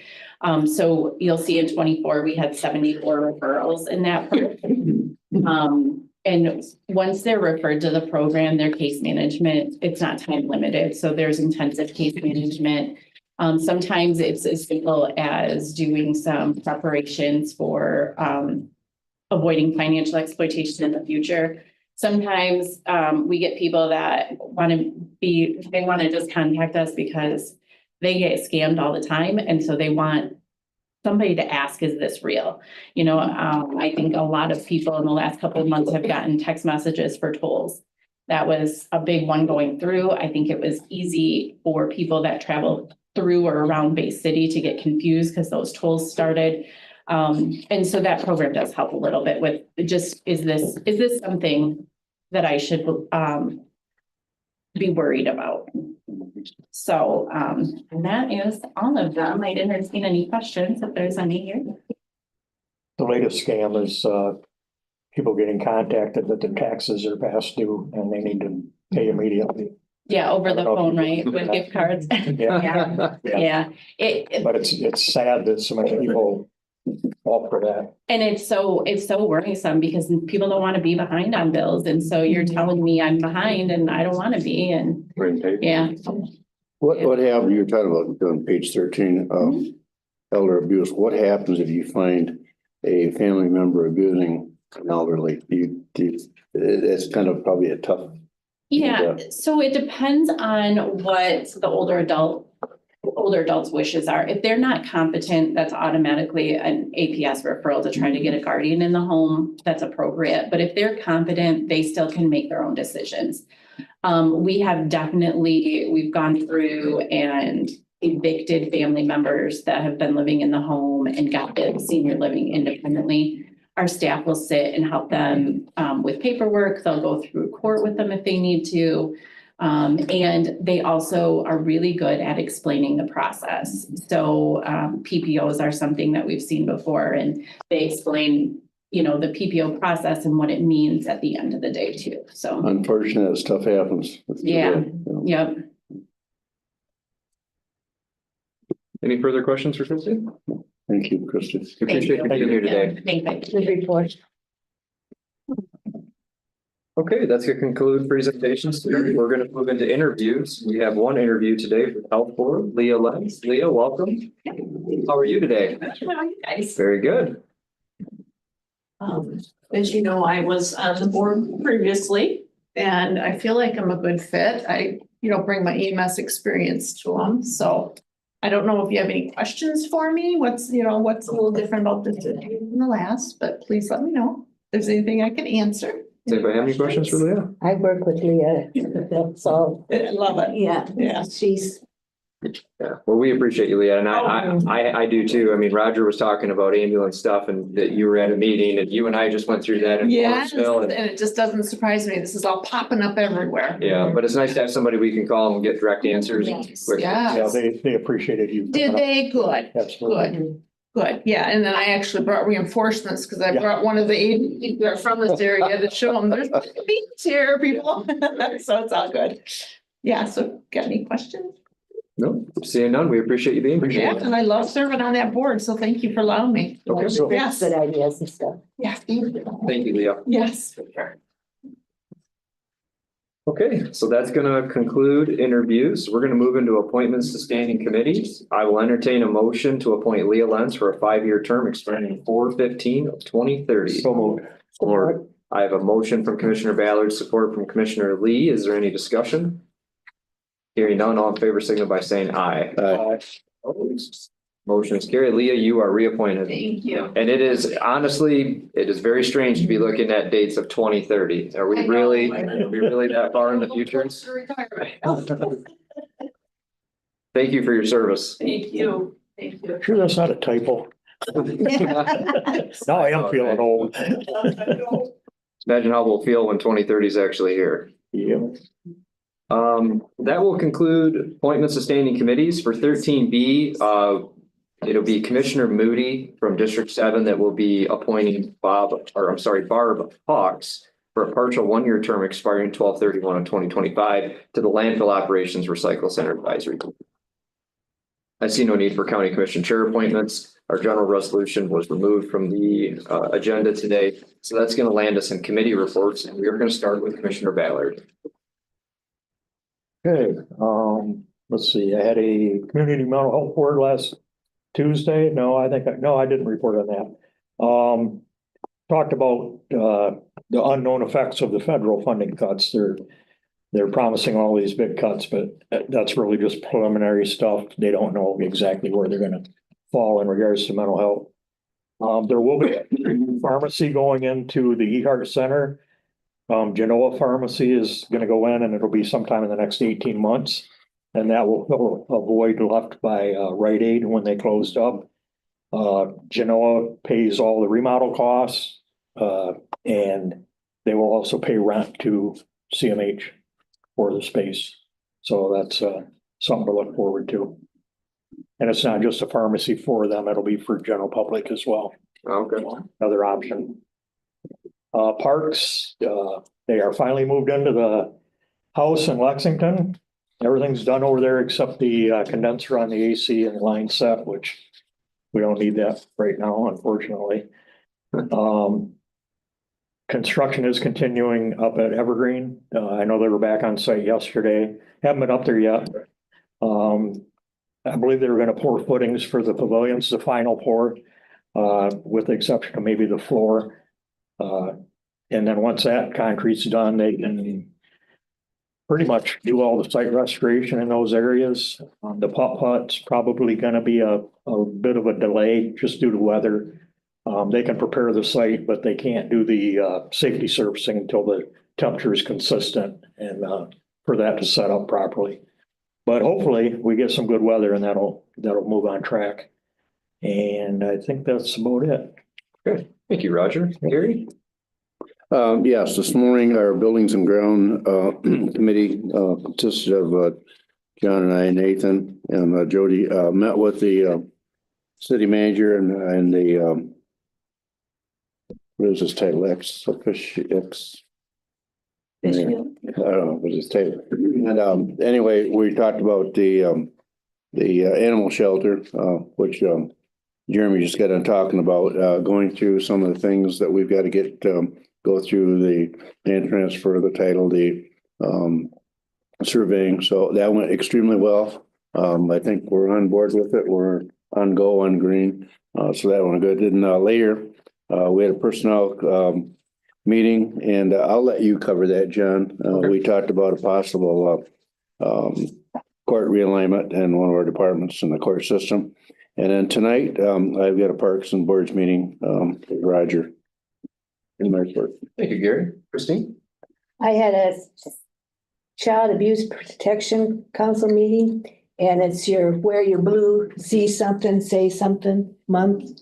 So you'll see in 24, we had 74 referrals in that program. And once they're referred to the program, their case management, it's not time limited. So there's intensive case management. Sometimes it's as simple as doing some preparations for avoiding financial exploitation in the future. Sometimes we get people that they want to just contact us because they get scammed all the time. And so they want somebody to ask, is this real? You know, I think a lot of people in the last couple of months have gotten text messages for tolls. That was a big one going through. I think it was easy for people that travel through or around Bay City to get confused because those tolls started. And so that program does help a little bit with just, is this something that I should be worried about? So and that is all of them. I didn't entertain any questions if there's any here. The latest scam is people getting contacted that their taxes are past due and they need to pay immediately. Yeah, over the phone, right? With gift cards. Yeah. Yeah. But it's sad that so many people fall for that. And it's so worrisome because people don't want to be behind on bills. And so you're telling me I'm behind and I don't want to be. And yeah. What happened, you're talking about on page 13, elder abuse. What happens if you find a family member abusing an elderly? It's kind of probably a tough. Yeah, so it depends on what the older adult's wishes are. If they're not competent, that's automatically an APS referral to try to get a guardian in the home. That's appropriate. But if they're competent, they still can make their own decisions. We've gone through and evicted family members that have been living in the home and got the senior living independently. Our staff will sit and help them with paperwork. They'll go through court with them if they need to. And they also are really good at explaining the process. So PPOs are something that we've seen before, and they explain, the PPO process and what it means at the end of the day too. So unfortunate stuff happens. Yeah. Yep. Any further questions for Christy? Thank you, Kristen. Appreciate you being here today. Thank you. Good report. Okay, that's gonna conclude presentations. We're gonna move into interviews. We have one interview today for Health Board, Leah Lenz. Leah, welcome. How are you today? How are you guys? Very good. As you know, I was on the board previously, and I feel like I'm a good fit. I, bring my EMS experience to them, so I don't know if you have any questions for me. What's a little different about this than the last, but please let me know if there's anything I can answer. Does anybody have any questions for Leah? I work with Leah, so I love it. yeah, she's. Yeah, well, we appreciate you, Leah, and I do too. I mean, Roger was talking about ambulance stuff and that you were at a meeting and you and I just went through that in Yes, and Morrisville. it just doesn't surprise me. This is all popping up everywhere. Yeah, but it's nice to have somebody we can call and get direct answers. Yes, quickly. Yeah, yes. they appreciated you. Did they? Good. Absolutely. Good, yeah, and then I actually brought reinforcements because I Yeah. brought one of the aide that are from this area to show them there's beats here, people. So it's all good. Yeah, so got any questions? No, seeing none, we appreciate you being Yeah, here. and I love serving on that board, so thank you for allowing me. Okay. Yes, Good ideas and stuff. yeah, thank you. Thank you, Leah. Yes. Okay, so that's gonna conclude interviews. We're gonna move into appointments to standing committees. I will entertain a motion to appoint Leah Lenz for a 5-year term expiring 4/15/2030. So moved. Or I have a motion from Commissioner Ballard, support from Commissioner Lee. Is there any discussion? Hearing none, all in favor signal by saying aye. Opposed? Motion is carried. Leah, you are reappointed. Thank you. And it is honestly, it is very strange to be looking at dates of 2030. Are we really that far in the future? Thank you for your service. Thank you. Thank you. Sure, that's not a typo. Now I am feeling old. Imagine how we'll feel when 2030 is actually here. Yeah. That will conclude appointments to standing committees. For 13B, it'll be Commissioner Moody from District 7 that will be appointing Barb Hawks for a partial 1-year term expiring 12/31/2025 to the Landfill Operations Recycle Center Advisory Group. I see no need for county commission chair appointments. Our general resolution was removed from the agenda today. So that's going to land us in committee reports, and we're going to start with Commissioner Ballard. Okay, let's see, I had a community mental health board last Tuesday. No, I didn't report on that. Talked about, the unknown effects of the federal funding cuts. They're promising all these big cuts, but that's really just preliminary stuff. They don't know exactly where they're gonna fall in regards to mental health. There will be a pharmacy going into the eHeart Center. Genoa Pharmacy is gonna go in and it'll be sometime in the next 18 months. And that will fill a void left by Rite Aid when they closed up. Genoa pays all the remodel costs, and they will also pay rent to CMH for the space. So that's something to look forward to. And it's not just a pharmacy for them, it'll be for general public as well. Okay. Another option. Parks, they are finally moved into the house in Lexington. Everything's done over there except the condenser on the AC and line set, which we don't need that right now, unfortunately. Construction is continuing up at Evergreen. I know they were back on site yesterday. Haven't been up there yet. I believe they were gonna pour footings for the pavilions, the final pour, with the exception of maybe the floor. And then once that concrete's done, they can pretty much do all the site restoration in those areas. The putt-putt's probably gonna be a bit of a delay just due to weather. They can prepare the site, but they can't do the safety surfacing until the temperature is consistent and for that to set up properly. But hopefully we get some good weather and that'll move on track. And I think that's about it. Good. Thank you, Roger. Gary? Yes, this morning, our Buildings and Ground Committee consisted of John and I, Nathan and Jody, met with the city manager and the what is his title? I don't know, what his title. And anyway, we talked about the animal shelter, which Jeremy just got done talking about, going through some of the things that we've got to get go through the land transfer, the title, the surveying. So that went extremely well. I think we're on board with it. We're on go on green. So that went good. And later, we had a personnel meeting, and I'll let you cover that, John. We talked about a possible court realignment in one of our departments in the court system. And then tonight, I've got a Parks and Boards meeting with Roger in Marysburg. Thank you, Gary. Christine? I had a Child Abuse Protection Council meeting, and it's your wear your blue, see something, say something month.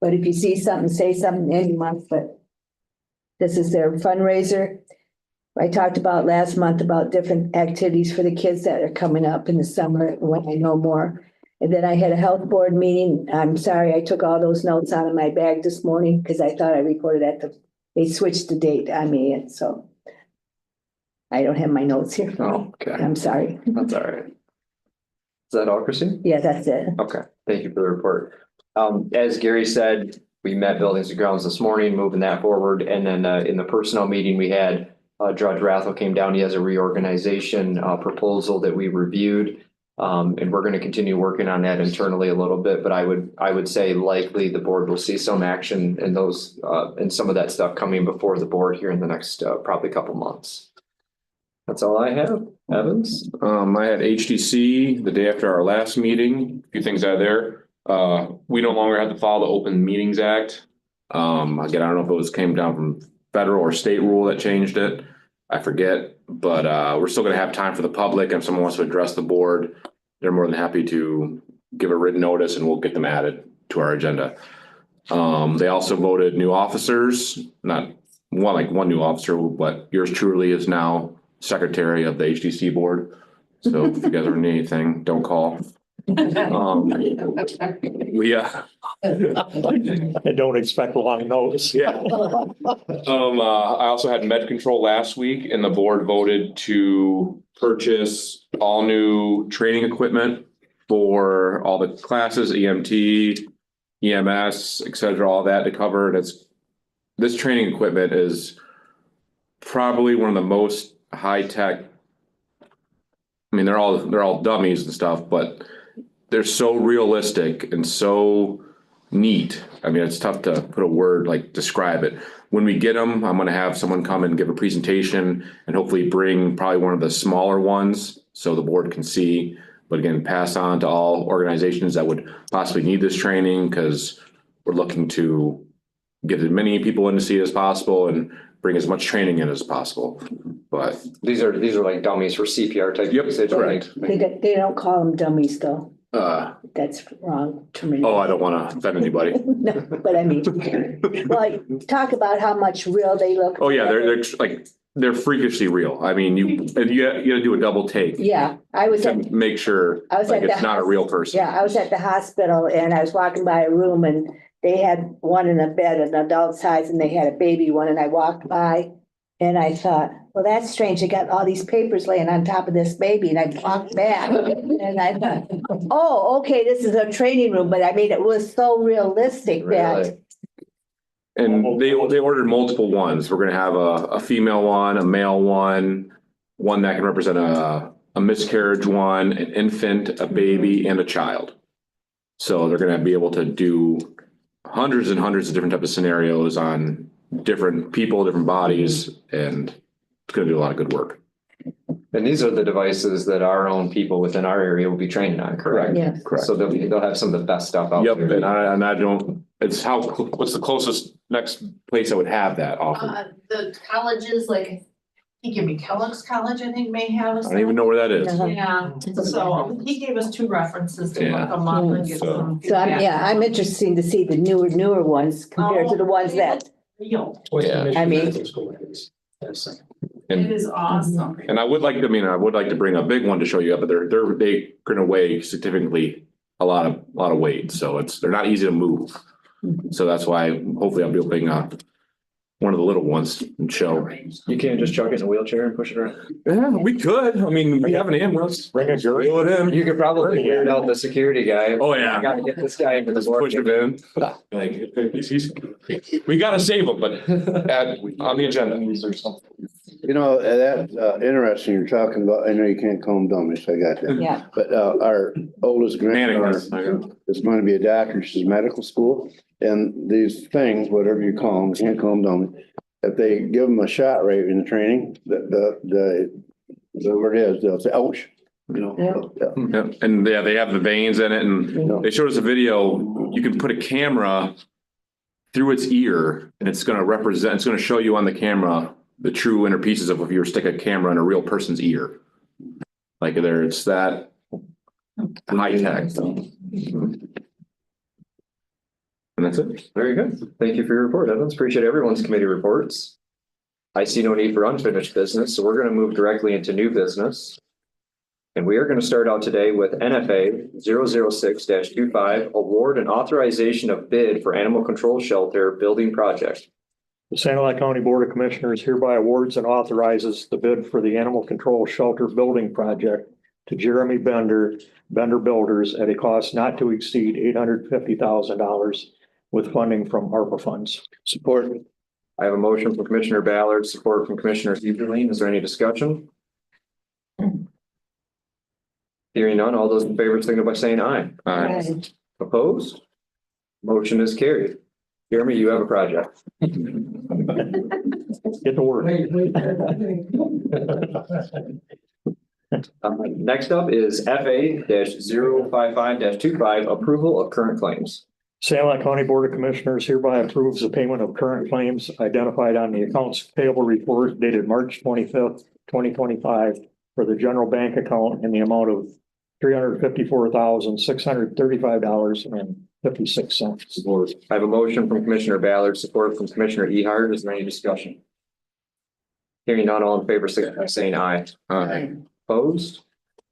But if you see something, say something any month, but this is their fundraiser. I talked about last month about different activities for the kids that are coming up in the summer when I know more. And then I had a health board meeting. I'm sorry, I took all those notes out of my bag this morning because I thought I reported they switched the date on me, and so I don't have my notes here. Oh, okay. I'm sorry. That's all right. that all, Christine? Yeah, that's it. Okay, thank you for the report. As Gary said, we met buildings and grounds this morning, moving that forward. And then in the personnel meeting, we had Judge Rathel came down. He has a reorganization proposal that we reviewed. And we're going to continue working on that internally a little bit, but I would say likely the board will see some action in those and some of that stuff coming before the board here in the next probably couple months. That's all I have. Evans? I had HDC the day after our last meeting, a few things out of there. We no longer have to follow the Open Meetings Act. Again, I don't know if it was came down from federal or state rule that changed it. I forget, but we're still gonna have time for the public. If someone wants to address the board, they're more than happy to give a written notice and we'll get them added to our agenda. They also voted new officers, not one new officer, but yours truly is now secretary of the HDC board. So if you guys ever need anything, don't call. I don't expect long notice. Yeah. I also had med control last week and the board voted to purchase all new training equipment for all the classes, EMT, EMS, et cetera, all that to cover. This training equipment is probably one of the most high tech. I mean, they're all dummies and stuff, but they're so realistic and so neat. I mean, it's tough to put a word like describe it. When we get them, I'm going to have someone come and give a presentation and hopefully bring probably one of the smaller ones so the board can see. But again, pass on to all organizations that would possibly need this training because we're looking to get as many people in to see it as possible and bring as much training in as possible. But These are like dummies for CPR type. Yep, usage, correct. right? They don't call them dummies though. That's wrong to me. I don't want to offend anybody. No, but I mean, well, talk about how much real they look. Oh yeah, they're freakishly real. I mean, you gotta do a double take Yeah, I was to at, make sure I was like at it's the not a real person. yeah, I was at the hospital and I was walking by a room and they had one in a bed, an adult size, and they had a baby one, and I walked by and I thought, well, that's strange. They got all these papers laying on top of this baby, and I walked back and I thought, oh, okay, this is a training room, but I mean, it was so realistic that. Really? And they ordered multiple ones. We're gonna have a female one, a male one that can represent a miscarriage one, an infant, a baby, and a child. So they're gonna be able to do hundreds and hundreds of different types of scenarios on different people, different bodies, and it's gonna do a lot of good work. And these are the devices that our own people within our area will be trained on, correct? Yeah. Correct. So they'll have some of the best stuff out Yep, there. and I don't, what's the closest next place I would have that offer? The colleges, like, he gave me Kellogg's College, I think may have. I don't even know where that is. Uh-huh. Yeah, so he gave us 2 references to look them up and get So- some. So I'm interested to see the newer ones compared to the ones that, Real. Yeah. I mean. It is awesome. And I would like to bring a big one to show you, but they're gonna weigh significantly a lot of weight, so they're not easy to move. So that's why hopefully I'll be able to bring one of the little ones and show. You can't just chuck it in a wheelchair and push it around. Yeah, we could. I mean, we have an ambulance. Bring a jury. Wheel it in. You could probably weird out the security guy. Oh, yeah. I gotta get this guy into the Just board. push it in. We gotta save him, but on the agenda. You know, that's interesting you're talking about. I know you can't call them dummies. I got that. yeah, But our oldest granddaughter Mannequins. is going to be a doctor. She's medical school. And these things, whatever you call them, can't call them dummies. If they give them a shot right in the training, whatever it is, they'll say, ouch. You know. Yeah. Yep, and yeah, they have the veins in it, and Yeah. they showed us a video. You can put a camera through its ear, and it's gonna show you on the camera the true inner pieces of if you were to stick a camera in a real person's ear. Like it's that high tech. And that's it. Very good. Thank you for your report, Evans. Appreciate everyone's committee reports. I see no need for unfinished business, so we're gonna move directly into new business. And we are gonna start out today with NFA 006-25, award and authorization of bid for animal control shelter building project. The Santa Ana County Board of Commissioners hereby awards and authorizes the bid for the animal control shelter building project to Jeremy Bender, Bender Builders at a cost not to exceed $850,000 with funding from ARPA funds. Support. I have a motion from Commissioner Ballard, support from Commissioner Heberlein. Is there any discussion? Hearing none, all those in favor signify by saying aye. Aye. Opposed? Motion is carried. Jeremy, you have a project. Get to work. Next up is FA 55 approval of current claims. Sanilac County Board of Commissioners hereby approves the payment of current claims identified on the accounts payable report dated March 25th, 2025 for the general bank account in the amount of $354,635.56. I have a motion from Commissioner Ballard, support from Commissioner Ehart. Is there any discussion? Hearing none, all in favor, signify by saying aye. Aye. Opposed?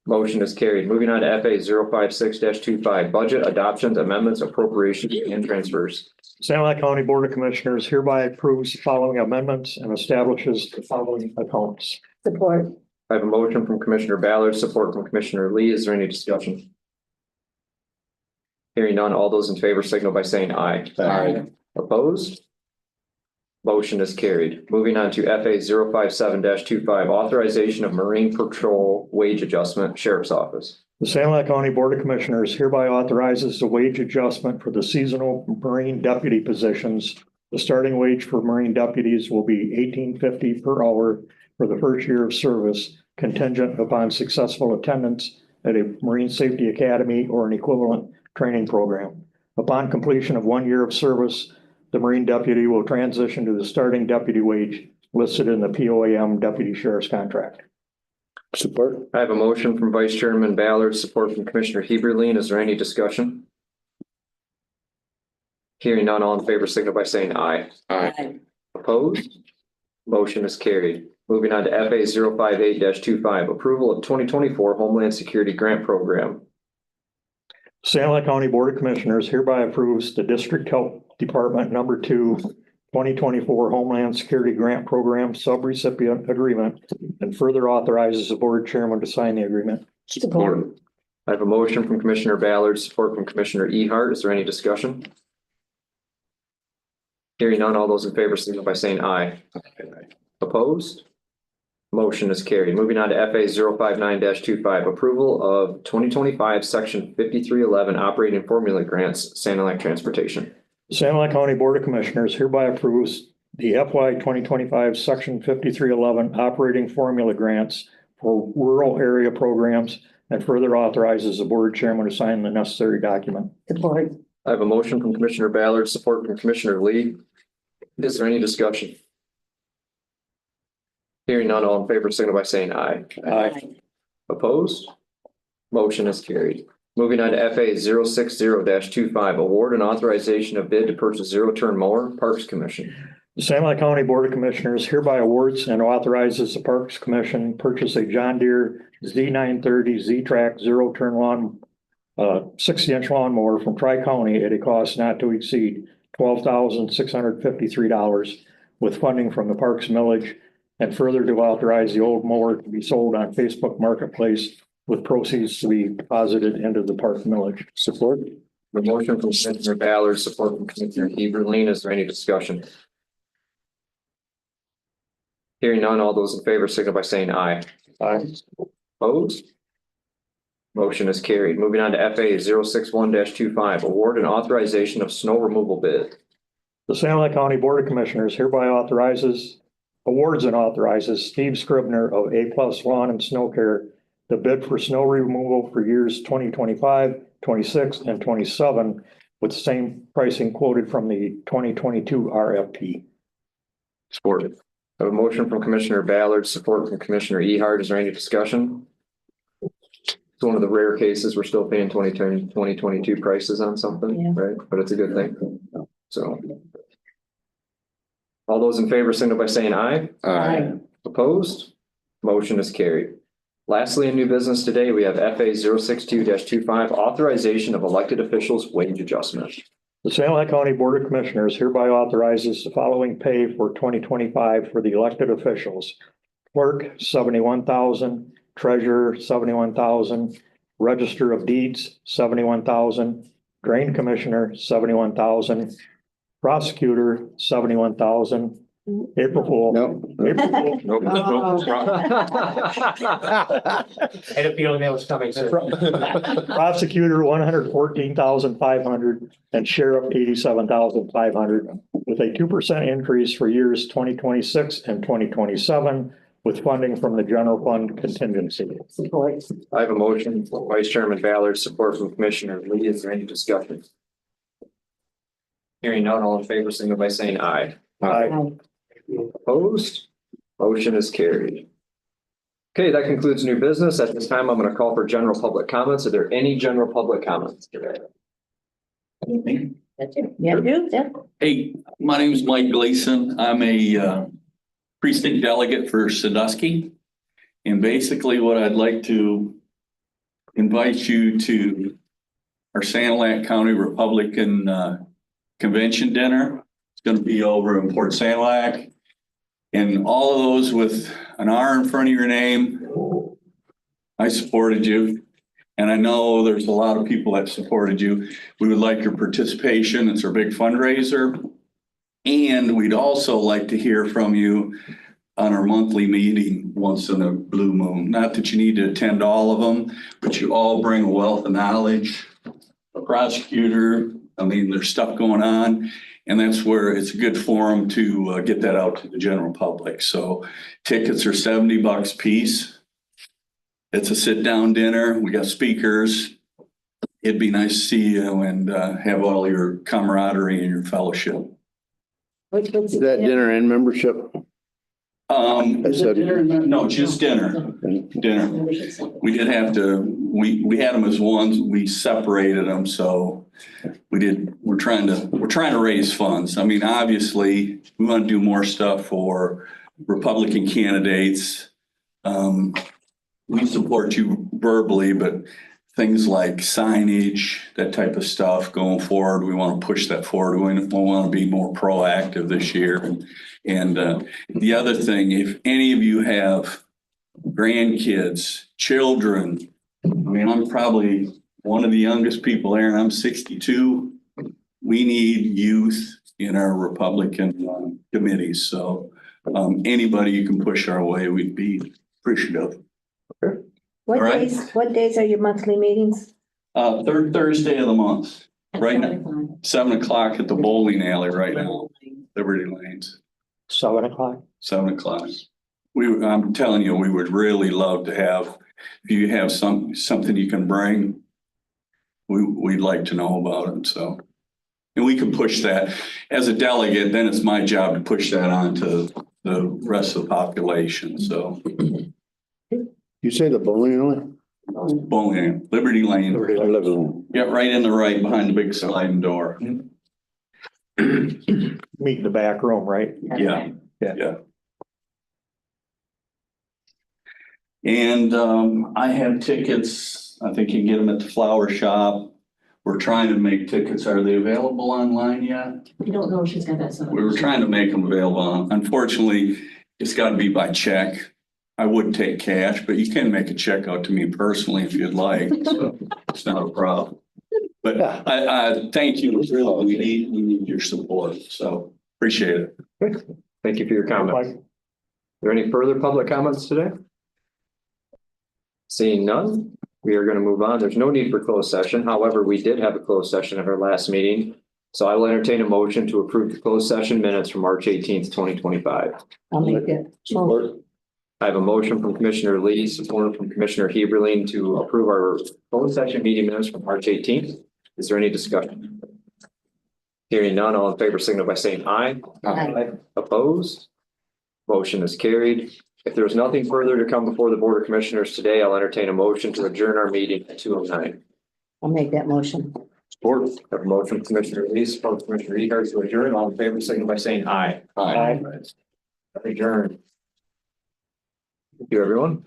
Motion is carried. Moving on to FA 056-25, budget adoptions, amendments, appropriations, and transfers. Sanilac County Board of Commissioners hereby approves the following amendments and establishes the following accounts. Support. I have a motion from Commissioner Ballard, support from Commissioner Lee. Is there any discussion? Hearing none, all those in favor signal by saying aye. Aye. Opposed? Motion is carried. Moving on to FA 057-25, authorization of Marine Patrol wage adjustment, Sheriff's Office. The Sanilac County Board of Commissioners hereby authorizes the wage adjustment for the seasonal Marine deputy positions. The starting wage for Marine deputies will be $18.50 per hour for the first year of service, contingent upon successful attendance at a Marine Safety Academy or an equivalent training program. Upon completion of 1 year of service, the Marine deputy will transition to the starting deputy wage listed in the POAM Deputy Sheriff's contract. Support. I have a motion from Vice Chairman Ballard, support from Commissioner Heberlein. Is there any discussion? Hearing none, all in favor signal by saying aye. Aye. Opposed? Motion is carried. Moving on to FA 058-25, approval of 2024 Homeland Security Grant Program. Sanilac County Board of Commissioners hereby approves the District Health Department number 2, 2024 Homeland Security Grant Program subrecipient agreement and further authorizes the board chairman to sign the agreement. Support. I have a motion from Commissioner Ballard, support from Commissioner Ehart. Is there any discussion? Hearing none, all those in favor signal by saying aye. Opposed? Motion is carried. Moving on to FA 059-25, approval of 2025 Section 5311 operating formula grants, Sanilac Transportation. Sanilac County Board of Commissioners hereby approves the FY 2025 Section 5311 operating formula grants for rural area programs and further authorizes the board chairman to sign the necessary document. Support. I have a motion from Commissioner Ballard, support from Commissioner Lee. Is there any discussion? Hearing none, all in favor, signal by saying aye. Aye. Opposed? Motion is carried. Moving on to FA 060-25, award and authorization of bid to purchase zero-turn mower, Parks Commission. The Sanilac County Board of Commissioners hereby awards and authorizes the Parks Commission purchase a John Deere Z930 Z-Track zero-turn lawn 60-inch lawnmower from Tri-County at a cost not to exceed $12,653 with funding from the Parks Millage, and further to authorize the old mower to be sold on Facebook Marketplace with proceeds to be deposited into the Park Millage. Support. The motion from Commissioner Ballard, support from Commissioner Heberlein. Is there any discussion? Hearing none, all those in favor signal by saying aye. Aye. Opposed? Motion is carried. Moving on to FA 061-25, award and authorization of snow removal bid. The Sanilac County Board of Commissioners hereby awards and authorizes Steve Scribner of A+ Lawn and Snow Care the bid for snow removal for years 2025, 26, and 27 with the same pricing quoted from the 2022 RFP. Support. I have a motion from Commissioner Ballard, support from Commissioner Ehart. Is there any discussion? It's one of the rare cases we're still paying 2022 prices on something, Yeah. right? But it's a good thing. So. All those in favor signal by saying aye. Aye. Opposed? Motion is carried. Lastly, in new business today, we have FA 062-25, authorization of elected officials wage adjustment. The Sanilac County Board of Commissioners hereby authorizes the following pay for 2025 for the elected officials. Clerk, $71,000, treasurer, 71,000, register of deeds, 71,000, drain commissioner, 71,000, prosecutor, 71,000. April Fool. No. April Fool. Nope, nope. I had a feeling that was coming soon. Prosecutor, 114,500, and sheriff, 87,500, with a 2% increase for years 2026 and 2027, with funding from the general fund contingency. I have a motion from Vice Chairman Ballard, support from Commissioner Lee. Is there any discussion? Hearing none, all in favor, signal by saying aye. Aye. Opposed? Motion is carried. Okay, that concludes new business. At this time, I'm going to call for general public comments. Are there any general public comments today? Yeah, you, yeah. Hey, my name is Mike Gleason. I'm a precinct delegate for Sandusky. And basically what I'd like to invite you to our Sanilac County Republican Convention dinner. It's going to be over in Port Sanilac. And all of those with an R in front of your name, I supported you. And I know there's a lot of people that supported you. We would like your participation. It's our big fundraiser. And we'd also like to hear from you on our monthly meeting once in a blue moon. Not that you need to attend all of them, but you all bring a wealth of knowledge. A prosecutor, I mean, there's stuff going on. And that's where it's a good forum to get that out to the general public. So tickets are $70 a piece. It's a sit-down dinner. We got speakers. It'd be nice to see you and have all your camaraderie and your fellowship. What's Is that dinner and membership? No, just dinner. Dinner. We did have to, we had them as ones, we separated them, so we're trying to raise funds. I mean, obviously, we want to do more stuff for Republican candidates. We support you verbally, but things like signage, that type of stuff going forward, we want to push that forward. We want to be more proactive this year. And the other thing, if any of you have grandkids, children, I mean, I'm probably one of the youngest people there and I'm 62. We need youth in our Republican committees. So anybody you can push our way, we'd be appreciative. What All right. days are your monthly meetings? Third Thursday of the month, right now, 7 o'clock at the bowling alley right now, Liberty Lanes, 7 o'clock. 7 o'clock. I'm telling you, we would really love to have, if you have something you can bring, we'd like to know about it, so. And we can push that as a delegate, then it's my job to push that on to the rest of the population, so. You say the bowling alley? Bowling, Liberty Lane, I live in. yeah, right in the right behind the big sliding door. Meet in the back room, right? Yeah. Yeah. Yeah. And I have tickets. I think you can get them at the flower shop. We're trying to make tickets. Are they available online yet? I don't know if she's got that set up. We were trying to make them available. Unfortunately, it's got to be by check. I would take cash, but you can make a check out to me personally if you'd like. So it's not a problem. But I thank you. Really, we need your support. So appreciate it. Thank you for your comments. Are there any further public comments today? Seeing none, we are going to move on. There's no need for closed session. However, we did have a closed session at our last meeting. So I will entertain a motion to approve the closed session minutes from March 18th, 2025. I'll make it. I have a motion from Commissioner Lee, support from Commissioner Heberlein to approve our closed session meeting minutes from March 18th. Is there any discussion? Hearing none, all in favor signal by saying aye. Aye. Opposed? Motion is carried. If there is nothing further to come before the Board of Commissioners today, I'll entertain a motion to adjourn our meeting at 2:09. I'll make that motion. Support. I have a motion from Commissioner Lee, support from Commissioner Ehart to adjourn. All in favor signal by saying aye. Aye. Adjourn. Thank you, everyone.